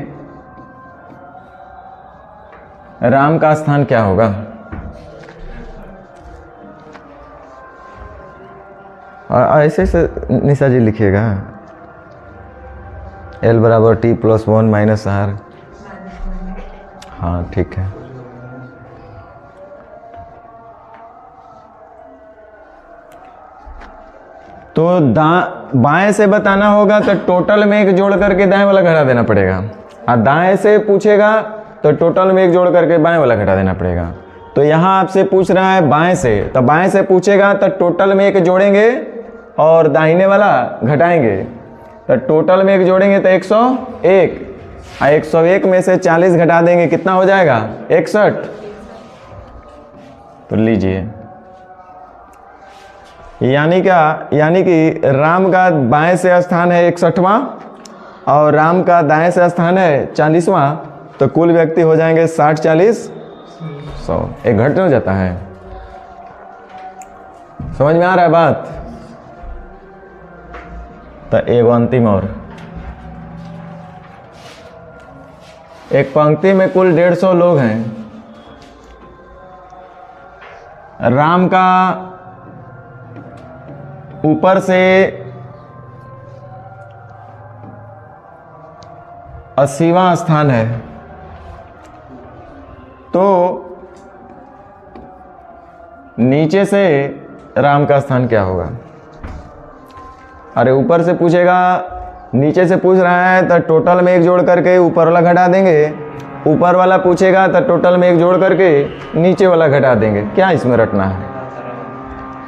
राम का स्थान क्या होगा। ऐसे से निशा जी लिखिएगा, L बराबर T प्लस 1 माइनस R। हाँ ठीक है। तो बाएं से बताना होगा तो टोटल में एक जोड़ करके दाएं वाला घटा देना पड़ेगा, और दाएं से पूछेगा तो टोटल में एक जोड़ करके बाएं वाला घटा देना पड़ेगा। तो यहाँ आपसे पूछ रहा है बाएं से, तो बाएं से पूछेगा तो टोटल में एक जोड़ेंगे और दाहिने वाला घटाएंगे, तो टोटल में एक जोड़ेंगे तो 101, और 101 में से 40 घटा देंगे, कितना हो जाएगा 61। तो लीजिए, यानी क्या, यानी कि राम का बाएं से स्थान है 61वां और राम का दाएं से स्थान है 40वां, तो कुल व्यक्ति हो जाएंगे 60 40 100, एक घट हो जाता है। समझ में आ रहा है बात। तो एक अंतिम और, एक पंक्ति में कुल 150 लोग हैं, राम का ऊपर से 80वां स्थान है, तो नीचे से राम का स्थान क्या होगा। अरे ऊपर से पूछेगा, नीचे से पूछ रहा है तो टोटल में एक जोड़ करके ऊपर वाला घटा देंगे, ऊपर वाला पूछेगा तो टोटल में एक जोड़ करके नीचे वाला घटा देंगे। क्या इसमें रटना है,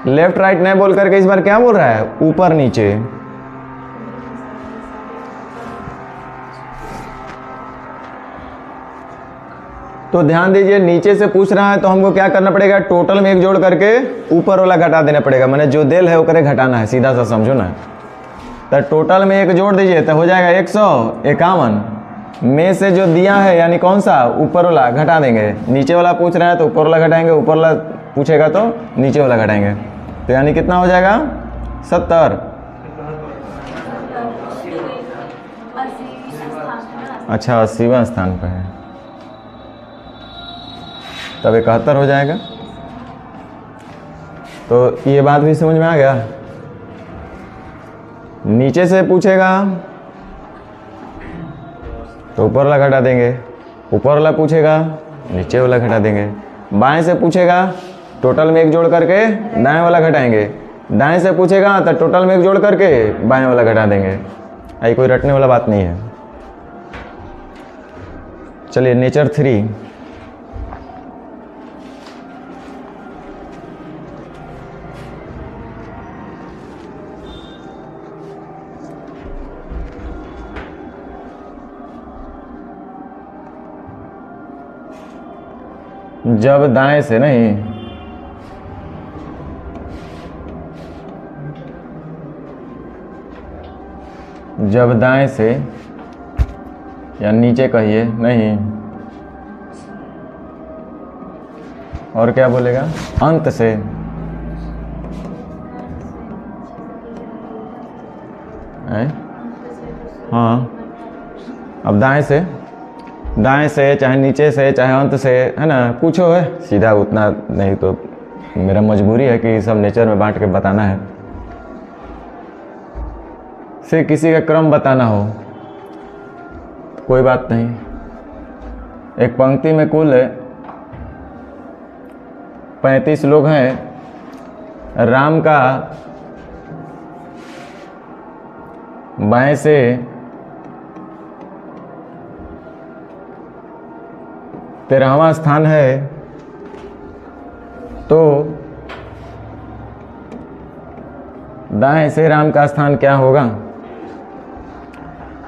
लेफ्ट राइट नहीं बोल करके इस बार क्या बोल रहा है, ऊपर नीचे। तो ध्यान दीजिए, नीचे से पूछ रहा है तो हमको क्या करना पड़ेगा, टोटल में एक जोड़ करके ऊपर वाला घटा देना पड़ेगा, मैंने जो दिल है वो करे घटाना है, सीधा सा समझो ना। तो टोटल में एक जोड़ दीजिए तो हो जाएगा 151 में से जो दिया है, यानी कौन सा, ऊपर वाला घटा देंगे। नीचे वाला पूछ रहा है तो ऊपर वाला घटाएंगे, ऊपर वाला पूछेगा तो नीचे वाला घटाएंगे, तो यानी कितना हो जाएगा 70। अच्छा 80वां स्थान पर है, तब 71 हो जाएगा। तो ये बात भी समझ में आ गया। नीचे से पूछेगा तो ऊपर वाला घटा देंगे, ऊपर वाला पूछेगा नीचे वाला घटा देंगे। बाएं से पूछेगा टोटल में एक जोड़ करके दाएं वाला घटाएंगे, दाएं से पूछेगा तो टोटल में एक जोड़ करके बाएं वाला घटा देंगे। आई कोई रटने वाला बात नहीं है। चलिए नेचर 3। जब दाएं से नहीं, जब दाएं से या नीचे कहिए नहीं, और क्या बोलेगा, अंत से हाँ, अब दाएं से चाहे नीचे से चाहे अंत से, है ना, पूछो है सीधा, उतना नहीं तो मेरा मजबूरी है कि सब नेचर में बांट के बताना है। से किसी का क्रम बताना हो कोई बात नहीं। एक पंक्ति में कुल 35 लोग हैं। राम का बाएं से तेरहवां स्थान है, तो दाएं से राम का स्थान क्या होगा?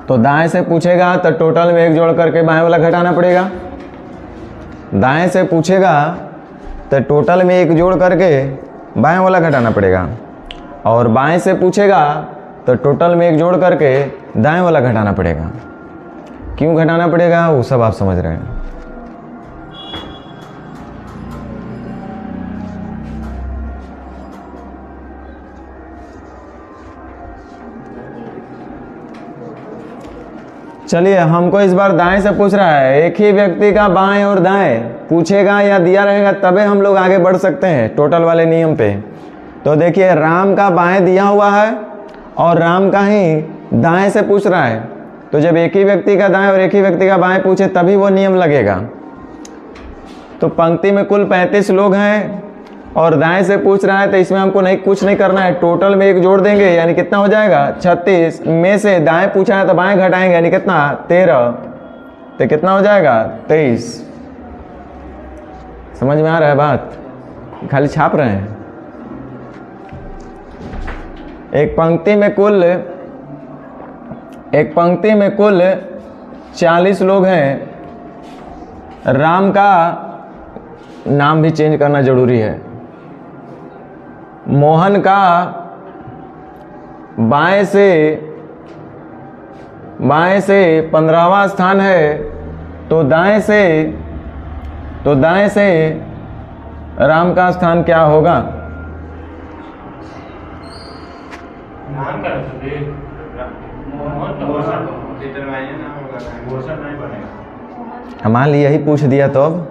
तो दाएं से पूछेगा तो टोटल में एक जोड़ करके बाएं वाला घटाना पड़ेगा। दाएं से पूछेगा तो टोटल में एक जोड़ करके बाएं वाला घटाना पड़ेगा, और बाएं से पूछेगा तो टोटल में एक जोड़ करके दाएं वाला घटाना पड़ेगा। क्यों घटाना पड़ेगा वो सब आप समझ रहे हैं। चलिए, हमको इस बार दाएं से पूछ रहा है। एक ही व्यक्ति का बाएं और दाएं पूछेगा या दिया रहेगा तबे हम लोग आगे बढ़ सकते हैं टोटल वाले नियम पे। तो देखिए, राम का बाएं दिया हुआ है और राम का ही दाएं से पूछ रहा है, तो जब एक ही व्यक्ति का दाएं और एक ही व्यक्ति का बाएं पूछे तभी वो नियम लगेगा। तो पंक्ति में कुल 35 लोग हैं और दाएं से पूछ रहा है, तो इसमें हमको कुछ नहीं करना है, टोटल में एक जोड़ देंगे, यानी कितना हो जाएगा 36 में से दाएं पूछा है तो बाएं घटाएंगे, यानी कितना 13, तो कितना हो जाएगा 23। समझ में आ रहा है बात? खाली छाप रहे हैं। एक पंक्ति में कुल 40 लोग हैं। राम का नाम भी चेंज करना जरूरी है। मोहन का बाएं से 15वां स्थान है, तो दाएं से राम का स्थान क्या होगा? मान लीजिए यही पूछ दिया तो अब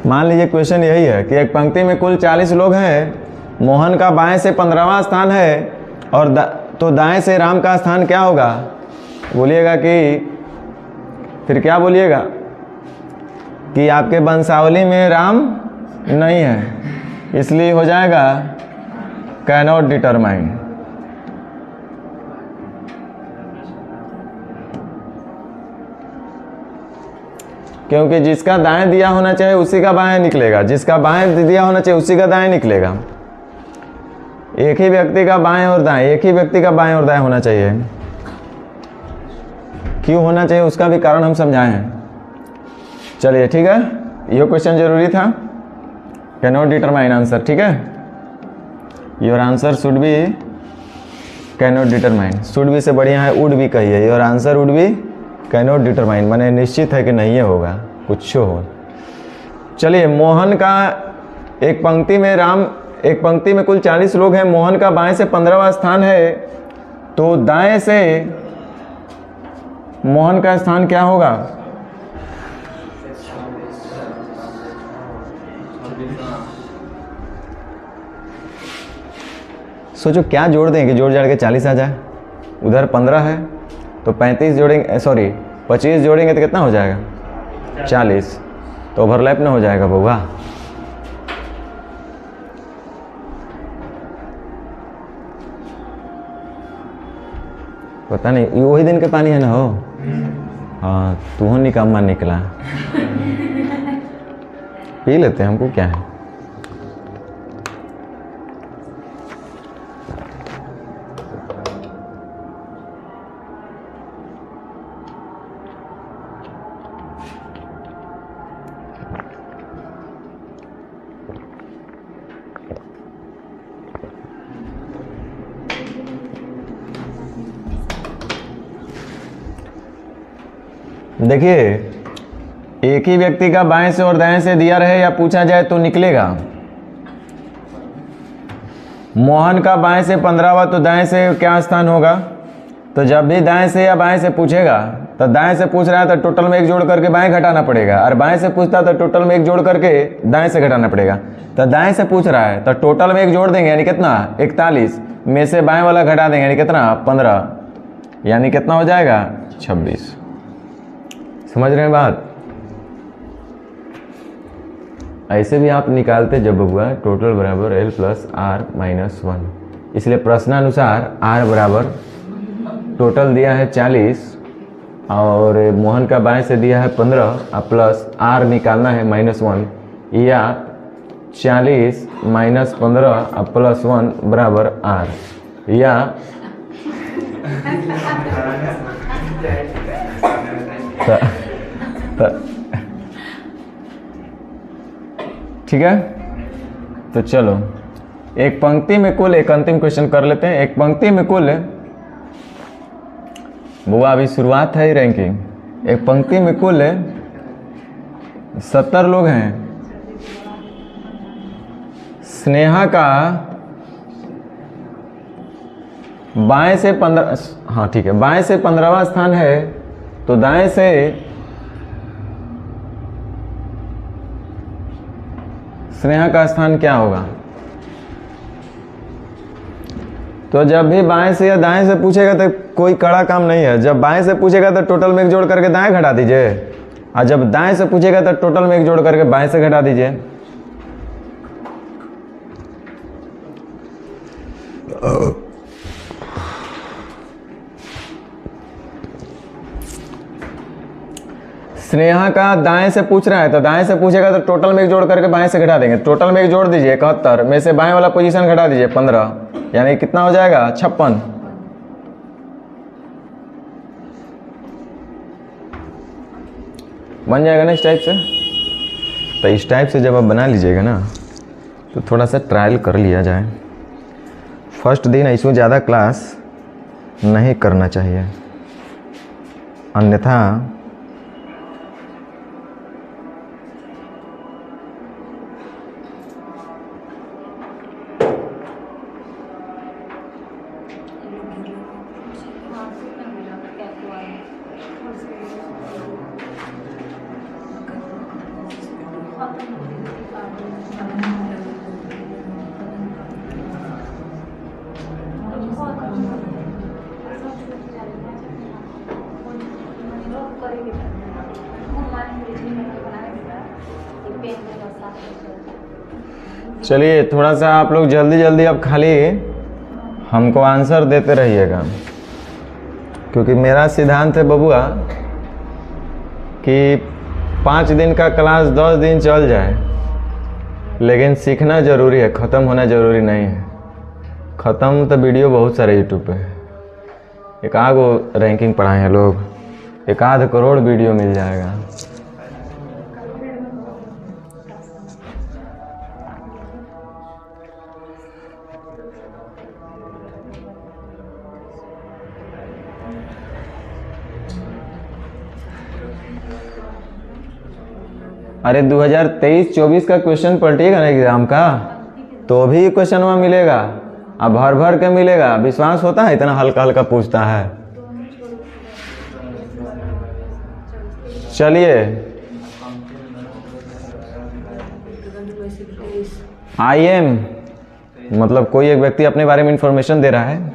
मान लीजिए क्वेश्चन यही है कि एक पंक्ति में कुल 40 लोग हैं। मोहन का बाएं से 15वां स्थान है, और तो दाएं से राम का स्थान क्या होगा? बोलिएगा कि फिर क्या बोलिएगा कि आपके वंशावली में राम नहीं है, इसलिए हो जाएगा कैनॉट डिटरमाइन। क्योंकि जिसका दाएं दिया होना चाहिए उसी का बाएं निकलेगा, जिसका बाएं दिया होना चाहिए उसी का दाएं निकलेगा। एक ही व्यक्ति का बाएं और दाएं होना चाहिए। क्यों होना चाहिए उसका भी कारण हम समझाए हैं। चलिए ठीक है, ये क्वेश्चन जरूरी था। कैन नॉट डिटरमाइन आंसर, ठीक है। Your answer should be can not determine. Should be से बढ़िया है वुड बी कहिए। Your answer would be can not determine, माने निश्चित है कि नहीं है, होगा कुछ हो। चलिए, मोहन का एक पंक्ति में कुल 40 लोग हैं। मोहन का बाएं से 15वां स्थान है, तो दाएं से मोहन का स्थान क्या होगा? सोचो क्या जोड़ देंगे, जोड़ जाड़ के 40 आ जाए। उधर 15 है तो 35 जोड़ेंगे, 25 जोड़ेंगे तो कितना हो जाएगा 40, तो ओवरलैप ना हो जाएगा बउआ। पता नहीं, वही दिन के पानी है ना हो। हाँ तू निकम्मा निकला। पी लेते हैं, हमको क्या है। देखिए, एक ही व्यक्ति का बाएं से और दाएं से दिया रहे या पूछा जाए तो निकलेगा। मोहन का बाएं से 15वां, तो दाएं से क्या स्थान होगा? तो जब भी दाएं से या बाएं से पूछेगा तो दाएं से पूछ रहा है तो टोटल में एक जोड़ करके बाएं घटाना पड़ेगा, और बाएं से पूछता है तो टोटल में एक जोड़ करके दाएं से घटाना पड़ेगा। तो दाएं से पूछ रहा है तो टोटल में एक जोड़ देंगे, यानी कितना? 41 में से बाएं वाला घटा देंगे, यानी कितना? 15, यानी कितना हो जाएगा? 26। समझ रहे हैं बात? ऐसे भी आप निकालते जब हुआ टोटल बराबर L प्लस R माइनस 1, इसलिए प्रश्नानुसार R बराबर टोटल दिया है 40 और मोहन का बाएं से दिया है 15 प्लस R निकालना है -1, या 40 माइनस 15 प्लस 1 बराबर R, या ठीक है। तो चलो एक पंक्ति में कुल, एक अंतिम क्वेश्चन कर लेते हैं। एक पंक्ति में कुल, बुआ अभी शुरुआत है ही रैंकिंग। एक पंक्ति में कुल 70 लोग हैं। स्नेहा का बाएं से 15, हाँ ठीक है, बाएं से 15वां स्थान है, तो दाएं से स्नेहा का स्थान क्या होगा? तो जब भी बाएं से या दाएं से पूछेगा तो कोई कड़ा काम नहीं है। जब बाएं से पूछेगा तो टोटल में एक जोड़ करके दाएं घटा दीजिए, और जब दाएं से पूछेगा तो टोटल में एक जोड़ करके बाएं से घटा दीजिए। स्नेहा का दाएं से पूछ रहा है, तो दाएं से पूछेगा तो टोटल में एक जोड़ करके बाएं से घटा देंगे। टोटल में एक जोड़ दीजिए 71 में से बाएं वाला पोजीशन घटा दीजिए 15, यानी कितना हो जाएगा? 56। बन जाएगा ना इस टाइप से? तो इस टाइप से जब आप बना लीजिएगा ना तो थोड़ा सा ट्रायल कर लिया जाए। फर्स्ट दिन ऐसे ज़्यादा क्लास नहीं करना चाहिए, अन्यथा चलिए थोड़ा सा आप लोग जल्दी जल्दी अब खाली हमको आंसर देते रहिएगा, क्योंकि मेरा सिद्धांत है बबुआ कि 5 दिन का क्लास 10 दिन चल जाए, लेकिन सीखना ज़रूरी है, ख़त्म होना ज़रूरी नहीं है। ख़त्म तो वीडियो बहुत सारे यूट्यूब पे है, एक आध रैंकिंग पढ़ाए हैं लोग, 1 करोड़ वीडियो मिल जाएगा। अरे 2023-24 का क्वेश्चन पलटिएगा ना एग्जाम का, तो भी क्वेश्चन वहाँ मिलेगा, अब भर भर के मिलेगा। विश्वास होता है? इतना हल्का हल्का पूछता है। चलिए IM मतलब कोई एक व्यक्ति अपने बारे में इंफॉर्मेशन दे रहा है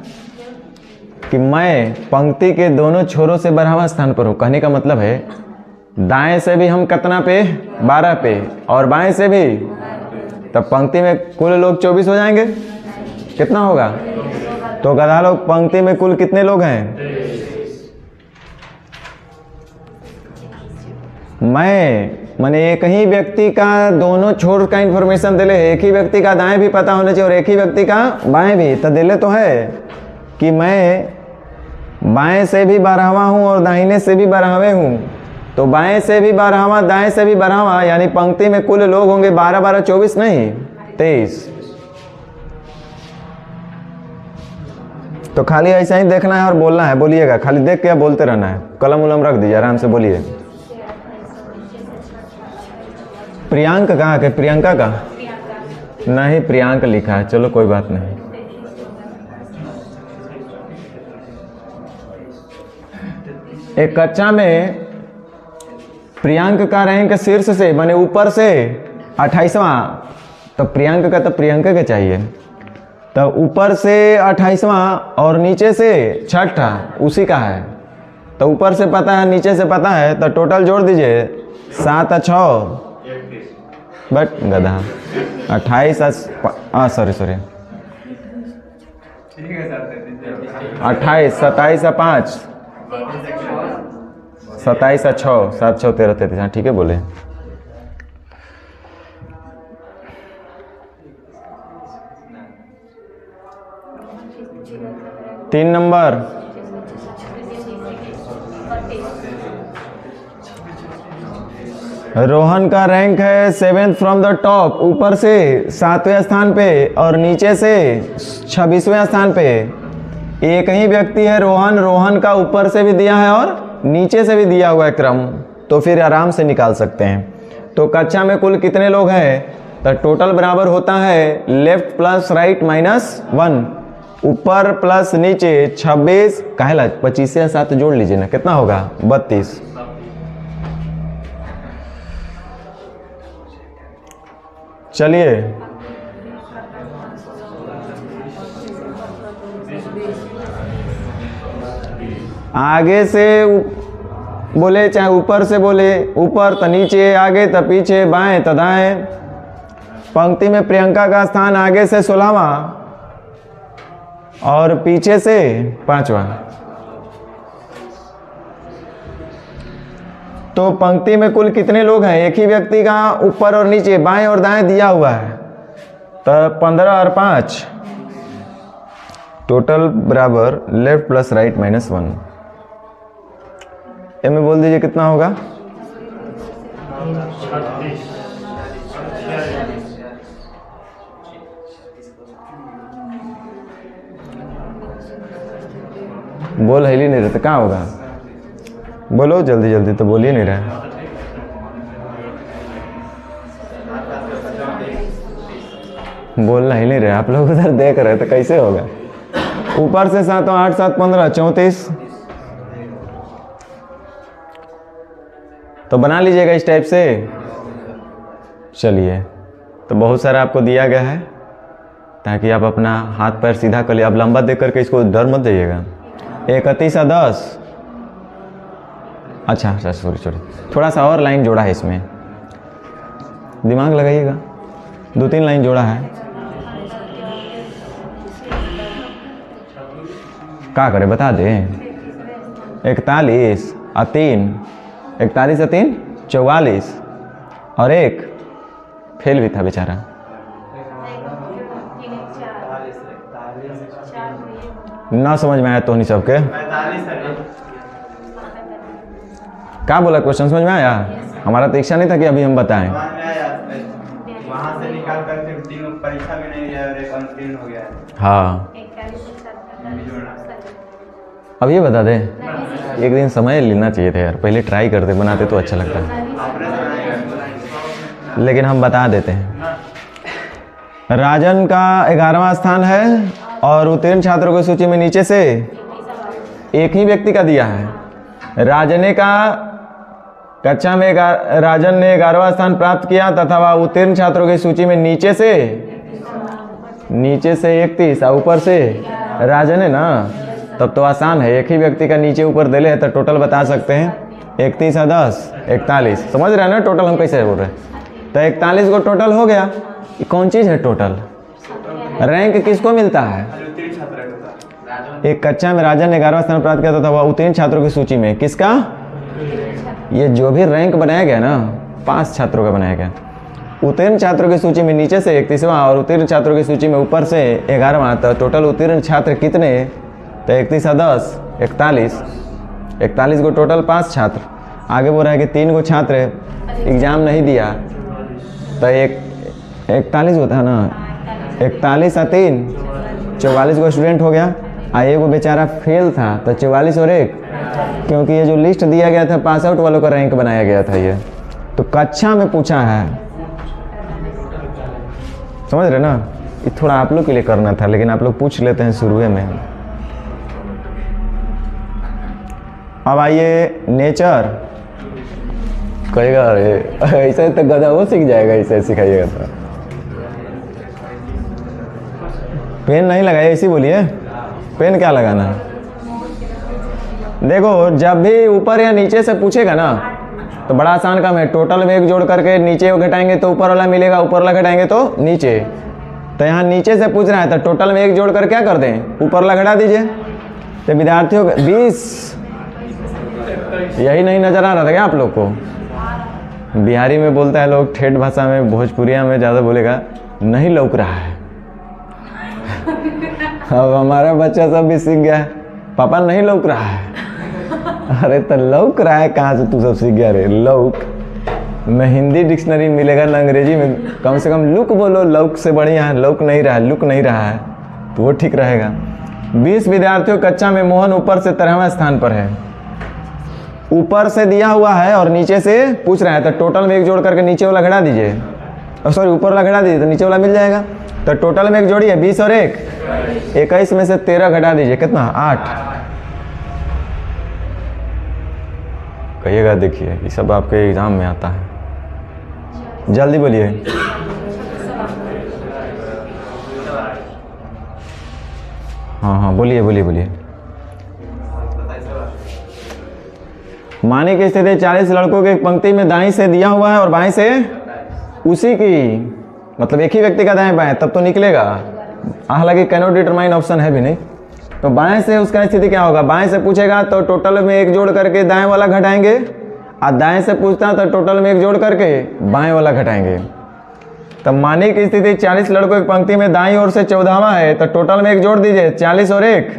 कि मैं पंक्ति के दोनों छोरों से 12वां स्थान पर हूँ। कहने का मतलब है दाएं से भी हम कितना पे? 12 पे, और बाएं से भी, तब पंक्ति में कुल लोग 24 हो जाएंगे। कितना होगा? तो गधा लोग पंक्ति में कुल कितने लोग हैं? मैं माने एक ही व्यक्ति का दोनों छोर का इन्फॉर्मेशन दिले, एक ही व्यक्ति का दाएं भी पता होना चाहिए और एक ही व्यक्ति का बाएं भी, तो दिले तो है कि मैं बाएं से भी 12वां हूँ और दाहिने से भी 12वें हूँ, तो बाएं से भी 12वां दाएं से भी 12वां, यानी पंक्ति में कुल लोग होंगे 12 12 24 नहीं 23। तो खाली ऐसा ही देखना है और बोलना है, बोलिएगा, खाली देख के बोलते रहना है, कलम उलम रख दीजिए, आराम से बोलिए। प्रियांक कहाँ के? प्रियंका का नहीं, प्रियांक लिखा है, चलो कोई बात नहीं। एक कक्षा में प्रियांक का रैंक शीर्ष से माने ऊपर से 28वां, तो प्रियांक का तो प्रियंक का चाहिए, तो ऊपर से 28वां और नीचे से 6ठा उसी का है, तो ऊपर से पता है नीचे से पता है, तो टोटल जोड़ दीजिए 7 और 6 बट गधा 28 सॉरी 28 27 और 5 27 और 6 7 6 13 33, हाँ ठीक है बोले। तीन नंबर रोहन का रैंक है 7th फ्रॉम द टॉप, ऊपर से 7वें स्थान पे और नीचे से 26वें स्थान पे। एक ही व्यक्ति है रोहन, रोहन का ऊपर से भी दिया है और नीचे से भी दिया हुआ है क्रम, तो फिर आराम से निकाल सकते हैं। तो कक्षा में कुल कितने लोग हैं, तो टोटल बराबर होता है लेफ्ट प्लस राइट माइनस 1, ऊपर प्लस नीचे 26, कहला 25 से 7 जोड़ लीजिए ना, कितना होगा 32। चलिए आगे से बोले चाहे ऊपर से बोले, ऊपर तो नीचे, आगे तो पीछे, बाएं तो दाएं। पंक्ति में प्रियंका का स्थान आगे से 16वां और पीछे से 5वां। तो पंक्ति में कुल कितने लोग हैं, एक ही व्यक्ति का ऊपर और नीचे बाएं और दाएं दिया हुआ है, तो 15 और 5 टोटल बराबर लेफ्ट प्लस राइट माइनस 1। में बोल दीजिए कितना होगा, बोल हिल नहीं रहता, कहाँ होगा, बोलो जल्दी जल्दी, तो बोलिए नहीं रहा। बोलना ही नहीं रहे आप लोग, उधर देख रहे तो कैसे होगा। ऊपर से 7 और 8 7 15 34, तो बना लीजिएगा इस टाइप से। चलिए, तो बहुत सारा आपको दिया गया है ताकि आप अपना हाथ पैर सीधा कर लिए। आप लंबा देख करके इसको डर मत जाइएगा। 31 और 10, अच्छा सॉरी, थोड़ा सा और लाइन जोड़ा है इसमें, दिमाग लगाइएगा, 2-3 लाइन जोड़ा है। क्या करे बता दे। 41 और 3, 41 और 3 44, और एक फेल भी था बेचारा। ना समझ में आया तो नहीं सबके, क्या बोला क्वेश्चन समझ में आया? हमारा तो इच्छा नहीं था कि अभी हम बताएं। वहाँ से निकाल करके तीनों परीक्षा में नहीं दिया और एक अनुत्तीर्ण हो गया है। हाँ अब ये बता दे, एक दिन समय लेना चाहिए था यार, पहले ट्राई करते बनाते तो अच्छा लगता है, लेकिन हम बता देते हैं। राजन का 11वां स्थान है और उत्तीर्ण छात्रों की सूची में नीचे से एक ही व्यक्ति का दिया है। राजने का कक्षा में राजन ने 11वां स्थान प्राप्त किया तथा वह उत्तीर्ण छात्रों की सूची में नीचे से 31 और ऊपर से राजन है ना, तब तो आसान है। एक ही व्यक्ति का नीचे ऊपर दिले है तो टोटल बता सकते हैं। 31 और 10 41, समझ रहे हैं ना टोटल हम कैसे बोल रहे हैं। तो 41 को टोटल हो गया। ये कौन चीज़ है टोटल? रैंक किसको मिलता है? एक कक्षा में राजन ने 11वां स्थान प्राप्त किया था वह उत्तीर्ण छात्रों की सूची में किसका? ये जो भी रैंक बनाया गया ना 5 छात्रों का बनाया गया। उत्तीर्ण छात्रों की सूची में नीचे से 31वां और उत्तीर्ण छात्रों की सूची में ऊपर से 11वां। तो टोटल उत्तीर्ण छात्र कितने? तो 31 और 10 41। 41 को टोटल 5 छात्र। आगे बोल रहा है कि 3 को छात्र एग्ज़ाम नहीं दिया, तो 41 होता है ना, 41 और 3 44 को स्टूडेंट हो गया। आए वो बेचारा फेल था, तो 44 और 1, क्योंकि ये जो लिस्ट दिया गया था पास आउट वालों का रैंक बनाया गया था। ये तो कक्षा में पूछा है, समझ रहे ना। ये थोड़ा आप लोग के लिए करना था, लेकिन आप लोग पूछ लेते हैं शुरू में। अब आइए नेचर। कहेगा अरे ऐसे तो गधा वो सीख जाएगा, ऐसे सिखाइएगा तो। पेन नहीं लगाइए, ऐसी बोलिए। पेन क्या लगाना है? देखो जब भी ऊपर या नीचे से पूछेगा ना तो बड़ा आसान काम है। टोटल में 1 जोड़ करके नीचे घटाएंगे तो ऊपर वाला मिलेगा, ऊपर वाला घटाएंगे तो नीचे। तो यहाँ नीचे से पूछ रहा है तो टोटल में 1 जोड़ कर क्या कर दें, ऊपर वाला घटा दीजिए। तो विद्यार्थियों 20, यही नहीं नजर आ रहा था क्या आप लोग को? बिहारी में बोलता है लोग, ठेठ भाषा में, भोजपुरिया में ज़्यादा बोलेगा, नहीं लौक रहा है। अब हमारा बच्चा सब भी सीख गया है, पापा नहीं लौक रहा है। अरे तो लौक रहा है कहाँ से तू सब सीख गया रे? लौक न हिंदी डिक्शनरी मिलेगा न अंग्रेजी में। कम से कम लुक बोलो, लौक से बढ़िया है लौक नहीं रहा है, लुक नहीं रहा है, तो वो ठीक रहेगा। 20 विद्यार्थियों कक्षा में मोहन ऊपर से 13वें स्थान पर है। ऊपर से दिया हुआ है और नीचे से पूछ रहा है, तो टोटल में 1 जोड़ करके नीचे वाला घटा दीजिए, सॉरी ऊपर वाला घटा दीजिए तो नीचे वाला मिल जाएगा। तो टोटल में 1 जोड़िए, 20 और 1 21 में से 13 घटा दीजिए, कितना? 8। कहिएगा देखिए ये सब आपके एग्जाम में आता है, जल्दी बोलिए। हाँ बोलिए बोलिए बोलिए। माने की स्थिति 40 लड़कों के एक पंक्ति में दाईं से दिया हुआ है और बाएं से उसी की, मतलब एक ही व्यक्ति का दाएं बाएं, तब तो निकलेगा। हालांकि कैनॉट डिटरमाइन ऑप्शन है भी नहीं। तो बाएं से उसका स्थिति क्या होगा? बाएं से पूछेगा तो टोटल में 1 जोड़ करके दाएं वाला घटाएंगे, और दाएं से पूछता तो टोटल में 1 जोड़ करके बाएं वाला घटाएंगे। तब माने की स्थिति 40 लड़कों की पंक्ति में दाईं ओर से 14वां है, तो टोटल में 1 जोड़ दीजिए, 40 और 1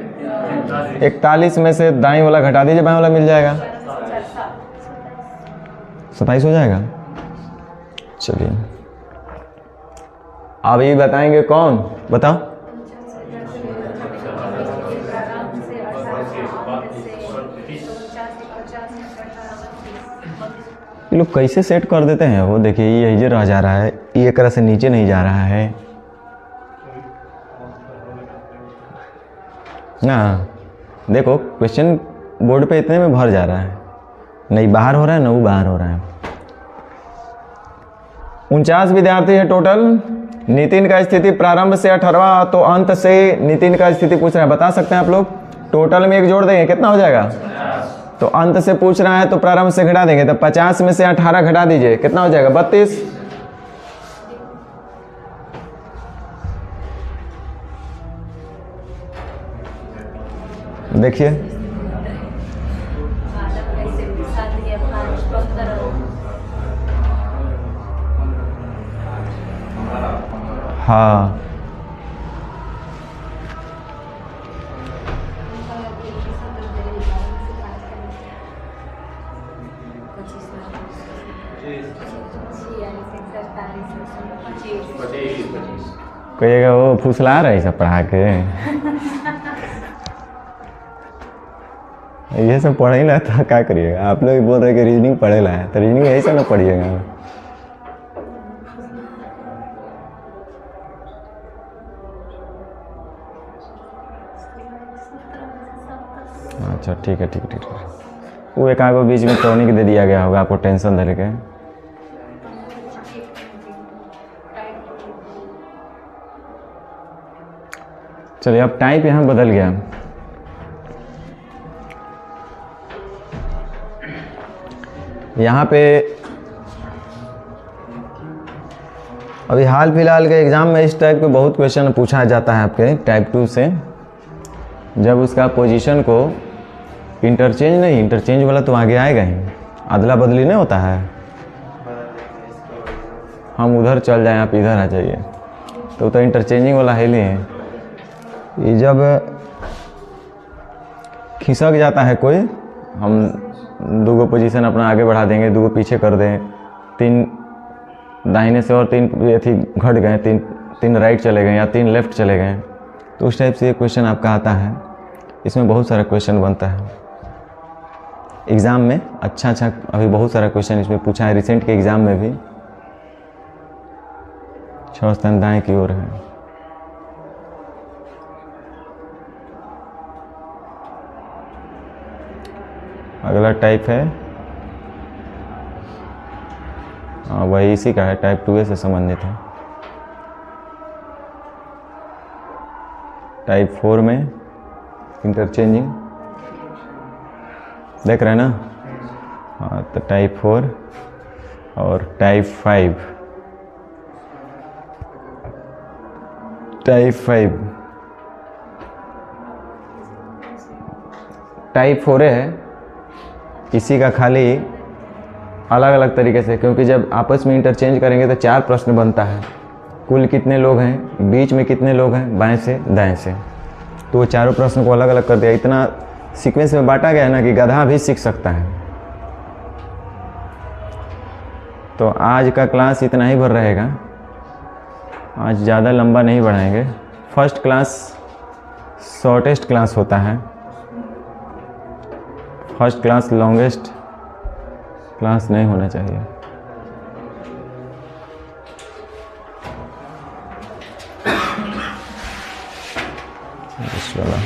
41 में से दाईं वाला घटा दीजिए, बाएं वाला मिल जाएगा, 27 हो जाएगा। चलिए अब ये बताएंगे कौन, बताओ। ये लोग कैसे सेट कर देते हैं? वो देखिए ये यही रह जा रहा है, ये एक तरह से नीचे नहीं जा रहा है ना। देखो क्वेश्चन बोर्ड पे इतने में भर जा रहा है, नहीं बाहर हो रहा है ना वो बाहर हो रहा है। 49 विद्यार्थी है टोटल। नितिन का स्थिति प्रारंभ से 18वां, तो अंत से नितिन का स्थिति पूछ रहा है, बता सकते हैं आप लोग? टोटल में 1 जोड़ देंगे कितना हो जाएगा? तो अंत से पूछ रहा है तो प्रारंभ से घटा देंगे, तो 50 में से 18 घटा दीजिए, कितना हो जाएगा? 32। देखिए हाँ कहिएगा वो फुसला रहे सब पढ़ा के। ये सब पढ़े ला था, क्या करिएगा? आप लोग बोल रहे कि रीजनिंग पढ़े ला है, तो रीजनिंग यही सब ना पढ़िएगा। अच्छा ठीक है ठीक है ठीक है। वो एक आगो बीच में टॉनिक दे दिया गया होगा आपको, टेंशन धर के। चलिए अब टाइप यहाँ बदल गया। यहाँ पे अभी हाल फिलहाल के एग्ज़ाम में इस टाइप के बहुत क्वेश्चन पूछा जाता है आपके टाइप 2 से। जब उसका पोजीशन को इंटरचेंज नहीं, इंटरचेंज वाला तो आगे आएगा ही, अदला बदली नहीं होता है, बदल देंगे इसको। हम उधर चल जाएं आप इधर आ जाइए, तो इंटरचेंजिंग वाला है ही है। ये जब खिसक जाता है कोई, हम दो पोजीशन अपना आगे बढ़ा देंगे, दो पीछे कर दें, 3 दाहिने से और 3 थी घट गए, 3 राइट चले गए या 3 लेफ्ट चले गए, तो उस टाइप से ये क्वेश्चन आपका आता है। इसमें बहुत सारा क्वेश्चन बनता है एग्ज़ाम में, अच्छा अभी बहुत सारा क्वेश्चन इसमें पूछा है रिसेंट के एग्ज़ाम में भी। 6 स्थान दाएं की ओर है। अगला टाइप है, वही इसी का है, टाइप 2A से संबंधित है। टाइप 4 में इंटरचेंजिंग देख रहे हैं ना, हाँ, तो टाइप 4 और टाइप 5। टाइप 4A है, इसी का खाली अलग अलग तरीके से, क्योंकि जब आपस में इंटरचेंज करेंगे तो 4 प्रश्न बनता है। कुल कितने लोग हैं, बीच में कितने लोग हैं, बाएं से दाएं से, तो वो चारों प्रश्न को अलग अलग कर दिया। इतना सीक्वेंस में बांटा गया है ना कि गधा भी सीख सकता है। तो आज का क्लास इतना ही भर रहेगा, आज ज़्यादा लंबा नहीं बढ़ाएंगे। फर्स्ट क्लास शॉर्टेस्ट क्लास होता है, फर्स्ट क्लास लॉन्गेस्ट क्लास नहीं होना चाहिए। इस वाला